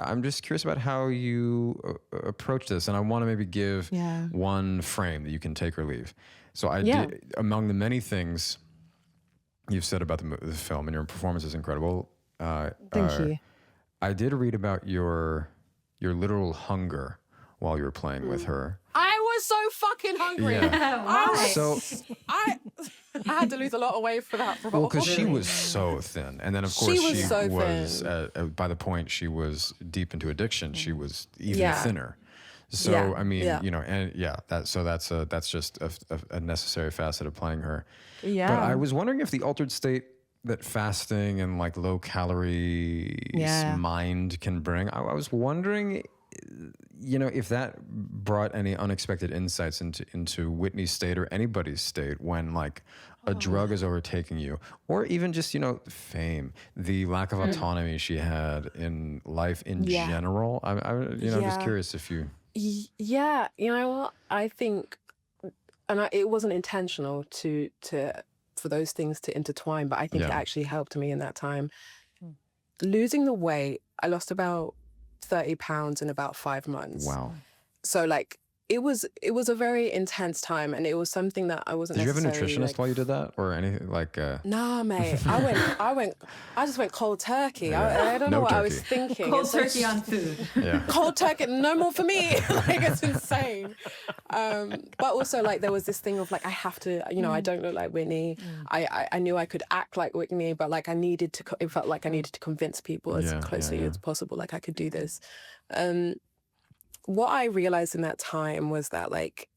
Speaker 1: I'm just curious about how you approach this, and I want to maybe give one frame that you can take or leave. So I did, among the many things you've said about the film, and your performance is incredible.
Speaker 4: Thank you.
Speaker 1: I did read about your literal hunger while you were playing with her.
Speaker 4: I was so fucking hungry.
Speaker 2: Why?
Speaker 1: So
Speaker 4: I had to lose a lot of weight for that role.
Speaker 1: well, because she was so thin, and then of course
Speaker 4: She was so
Speaker 1: was
Speaker 4: thin.
Speaker 1: by the point she was deep into addiction, she was even thinner. So
Speaker 4: Yeah,
Speaker 1: I mean,
Speaker 4: yeah.
Speaker 1: you know, and that's just a necessary facet of playing her.
Speaker 4: Yeah.
Speaker 1: But I was wondering if the altered state that fasting and like low calorie mind can bring, I was wondering, you know, if that brought any unexpected insights into Whitney's state or anybody's state when like a drug is overtaking you, or even just, you know, fame, the lack of autonomy she had in life in general. I'm just curious if you.
Speaker 4: Yeah, you know what? I think, and it wasn't intentional for those things to intertwine, but I think it actually helped me in that time. Losing the weight, I lost about 30 pounds in about 5 months.
Speaker 1: Wow.
Speaker 4: So like it was a very intense time, and it was something that I wasn't.
Speaker 1: Did you have a
Speaker 4: necessarily,
Speaker 1: nutritionist
Speaker 4: like,
Speaker 1: while you did that, or anything like?
Speaker 4: Nah, mate. I just went cold turkey. I don't know what I was thinking.
Speaker 2: Cold turkey on food.
Speaker 1: Yeah.
Speaker 4: Cold turkey, no more for me. Like, it's insane. But also, like, there was this thing of like, I have to, you know, I don't look like Whitney. I knew I could act like Whitney, but like it felt like I needed to convince people as closely as possible, like I could do this. What I realized in that time was that like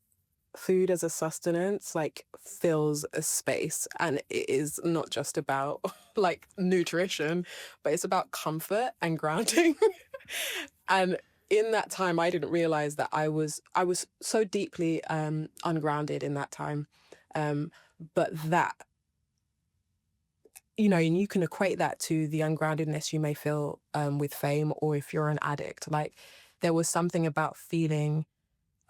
Speaker 4: food as a sustenance like fills a space, and it is not just about like nutrition, but it's about comfort and grounding. And in that time, I didn't realize that I was so deeply ungrounded in that time. But that, you know, and you can equate that to the ungroundedness you may feel with fame, or if you're an addict. Like, there was something about feeling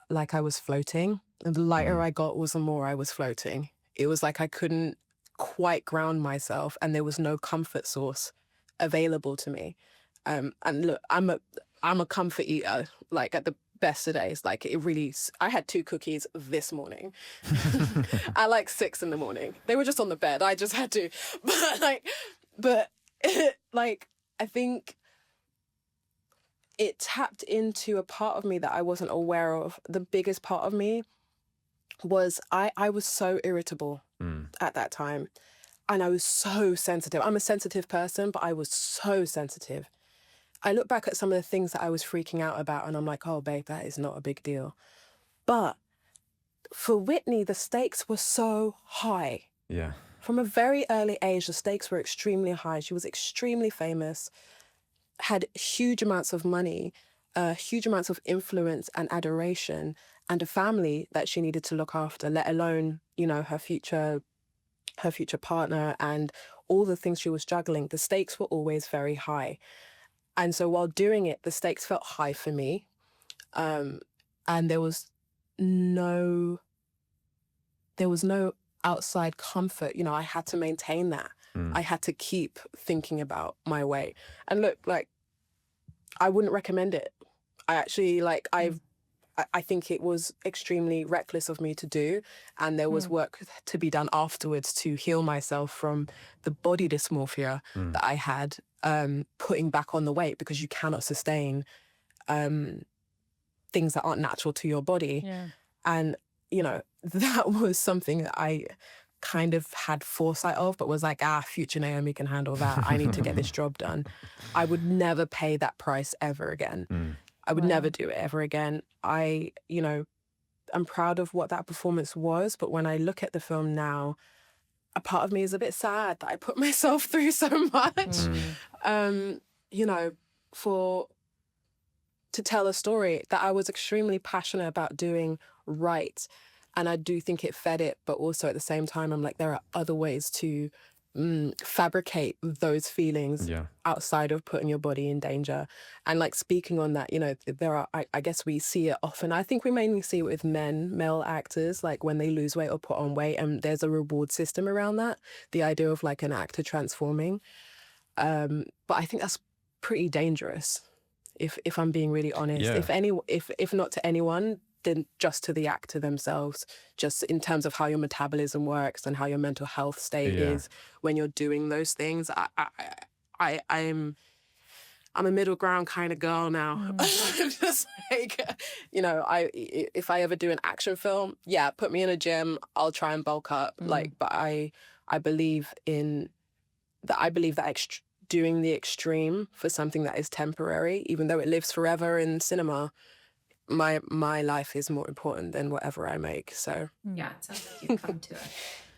Speaker 4: like I was floating. And the lighter I got was the more I was floating. It was like I couldn't quite ground myself, and there was no comfort source available to me. And look, I'm a comfort eater, like at the best of days. Like, it really, I had 2 cookies this morning at like 6 in the morning. They were just on the bed. I just had to, but I think it tapped into a part of me that I wasn't aware of. The biggest part of me was I was so irritable at that time. And I was so sensitive. I'm a sensitive person, but I was so sensitive. I look back at some of the things that I was freaking out about, and I'm like, oh, babe, that is not a big deal. But for Whitney, the stakes were so high.
Speaker 1: Yeah.
Speaker 4: From a very early age, the stakes were extremely high. She was extremely famous, had huge amounts of money, huge amounts of influence and adoration, and a family that she needed to look after, let alone, you know, her future partner and all the things she was juggling. The stakes were always very high. And so while doing it, the stakes felt high for me. And there was no outside comfort. You know, I had to maintain that. I had to keep thinking about my weight. And look, like, I wouldn't recommend it. I actually, like, I think it was extremely reckless of me to do. And there was work to be done afterwards to heal myself from the body dysmorphia that I had, putting back on the weight, because you cannot sustain things that aren't natural to your body.
Speaker 3: Yeah.
Speaker 4: And, you know, that was something that I kind of had foresight of, but was like, future Naomi can handle that. I need to get this job done. I would never pay that price ever again. I would never do it ever again. I'm proud of what that performance was, but when I look at the film now, a part of me is a bit sad that I put myself through so much, you know, to tell a story that I was extremely passionate about doing right. And I do think it fed it, but also at the same time, I'm like, there are other ways to fabricate those feelings outside of putting your body in danger. And like, speaking on that, you know, there are, I guess we see it often. I think we mainly see it with male actors, like when they lose weight or put on weight, and there's a reward system around that. The idea of like an actor transforming. But I think that's pretty dangerous, if I'm being really honest.
Speaker 1: Yeah.
Speaker 4: If not to anyone, then just to the actor themselves, just in terms of how your metabolism works and how your mental health state is when you're doing those things. I'm a middle ground kind of girl now. Just like, you know, if I ever do an action film, yeah, put me in a gym, I'll try and bulk up. Like, but I believe that doing the extreme for something that is temporary, even though it lives forever in cinema, my life is more important than whatever I make. So
Speaker 2: yeah, it sounds like you've come to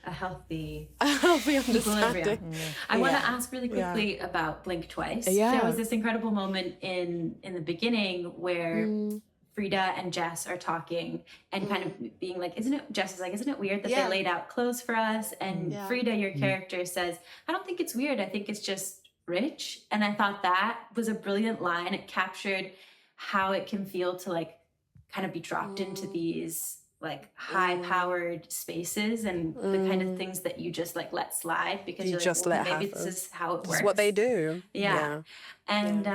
Speaker 2: a healthy
Speaker 4: understanding.
Speaker 2: I want to ask really quickly about Blink Twice.
Speaker 4: Yeah.
Speaker 2: There was this incredible moment in the beginning where Frida and Jess are talking and kind of being like, Jess is like, isn't it weird that they laid out clothes for us? And Frida, your character, says, I don't think it's weird. I think it's just rich. And I thought that was a brilliant line. It captured how it can feel to like kind of be dropped into these like high-powered spaces and the kind of things that you just like let slide because
Speaker 4: you
Speaker 2: you're
Speaker 4: just
Speaker 2: like, well,
Speaker 4: let
Speaker 2: maybe
Speaker 4: happen.
Speaker 2: this is how it works.
Speaker 4: This is what they do.
Speaker 2: Yeah. And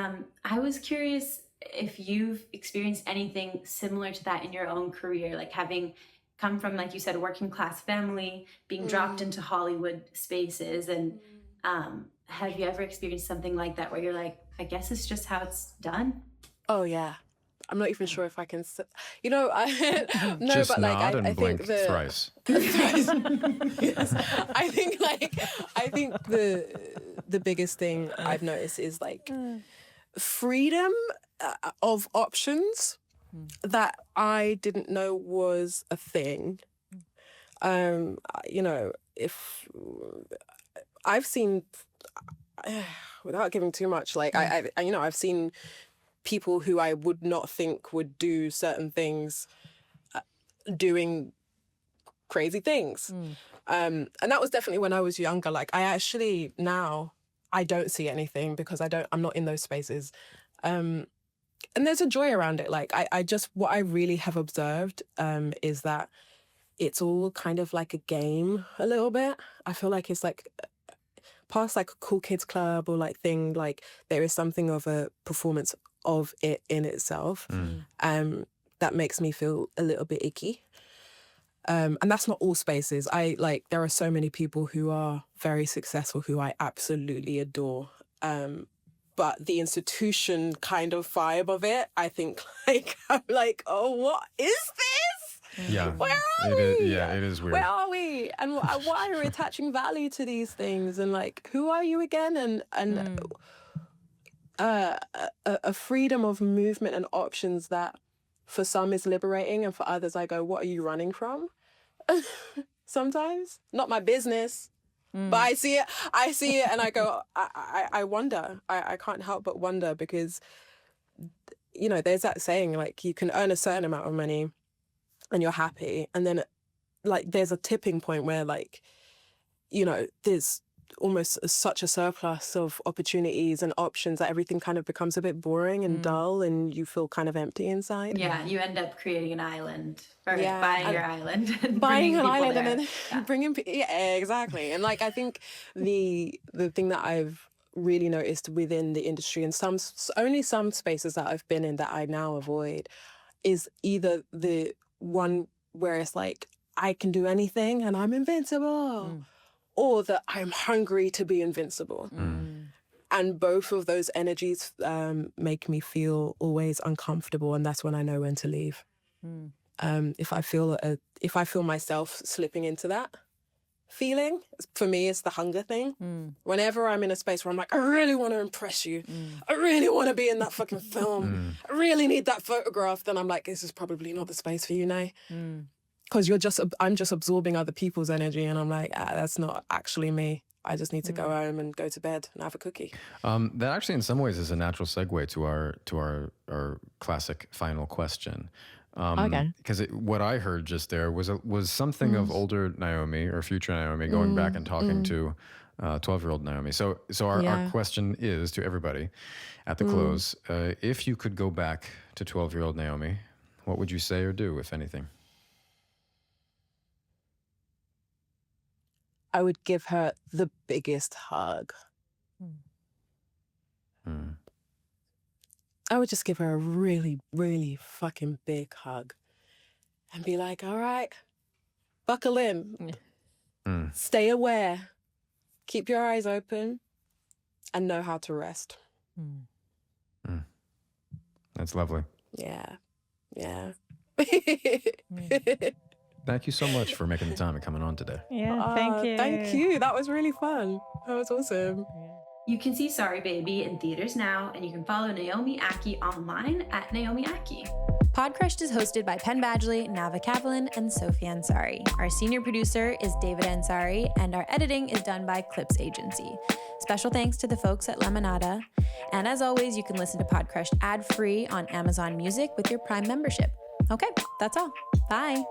Speaker 2: I was curious if you've experienced anything similar to that in your own career, like having come from, like you said, a working class family, being dropped into Hollywood spaces. And have you ever experienced something like that where you're like, I guess it's just how it's done?
Speaker 4: Oh, yeah. I'm not even sure if I can, you know, no,
Speaker 1: Just
Speaker 4: but like,
Speaker 1: nod
Speaker 4: I
Speaker 1: and blink
Speaker 4: think
Speaker 1: thrice.
Speaker 4: Yes. I think the biggest thing I've noticed is like freedom of options that I didn't know was a thing. You know, if I've seen, without giving too much, like you know, I've seen people who I would not think would do certain things doing crazy things. And that was definitely when I was younger. Like now I don't see anything because I'm not in those spaces. And there's a joy around it. Like what I really have observed is that it's all kind of like a game a little bit. I feel like it's like past like a cool kids club or like thing, like there is something of a performance of it in itself that makes me feel a little bit icky. And that's not all spaces. There are so many people who are very successful who I absolutely adore. But the institution kind of vibe of it, I think like, I'm like, oh, what is this?
Speaker 1: Yeah.
Speaker 4: Where are we?
Speaker 1: It is weird.
Speaker 4: Where are we? And why are we attaching value to these things? And like, who are you again? And a freedom of movement and options that for some is liberating, and for others I go, what are you running from? Sometimes not my business, but I see it and I go, I wonder. I can't help but wonder, because you know, there's that saying like you can earn a certain amount of money and you're happy, and then like there's a tipping point where like, you know, there's almost such a surplus of opportunities and options that everything kind of becomes a bit boring and dull, and you feel kind of empty inside.
Speaker 2: Yeah, you end up creating an island, or buying your island, and
Speaker 4: buying an island
Speaker 2: there.
Speaker 4: and then bringing exactly. And like I think the thing that I've really noticed within the industry, and only some spaces that I've been in that I now avoid, is either the one where it's like I can do anything and I'm invincible. Or that I'm hungry to be invincible. And both of those energies make me feel always uncomfortable, and that's when I know when to leave. If I feel myself slipping into that feeling, for me it's the hunger thing. Whenever I'm in a space where I'm like, I really want to impress you, I really want to be in that fucking film, I really need that photograph, then I'm like, this is probably not the space for you now. Because I'm just absorbing other people's energy, and I'm like, that's not actually me. I just need to go home and go to bed and have a cookie.
Speaker 1: That actually, in some ways, is a natural segue to our classic final question.
Speaker 5: Okay.
Speaker 1: Because what I heard just there was something of older Naomi or future Naomi going back and talking to 12-year-old Naomi. So our question is to everybody at the close: if you could go back to 12-year-old Naomi, what would you say or do, if anything?
Speaker 4: I would give her the biggest hug. I would just give her a really, really fucking big hug and be like, all right, buckle in, stay aware, keep your eyes open, and know how to rest.
Speaker 1: That's lovely.
Speaker 4: Yeah.
Speaker 1: Thank you so much for making the time and coming on today.
Speaker 3: Yeah, thank you.
Speaker 4: Thank you. That was really fun. That was awesome.
Speaker 2: You can see Sorry Baby in theaters now, and you can follow Naomi Ackie online at Naomi Ackie.
Speaker 5: Podcrushed is hosted by Penn Badgley, Nava Kaplan, and Sophie Ansari. Our senior producer is David Ansari, and our editing is done by Clips Agency. Special thanks to the folks at Lemonada. And as always, you can listen to Podcrushed ad-free on Amazon Music with your Prime membership. Okay, that's all. Bye.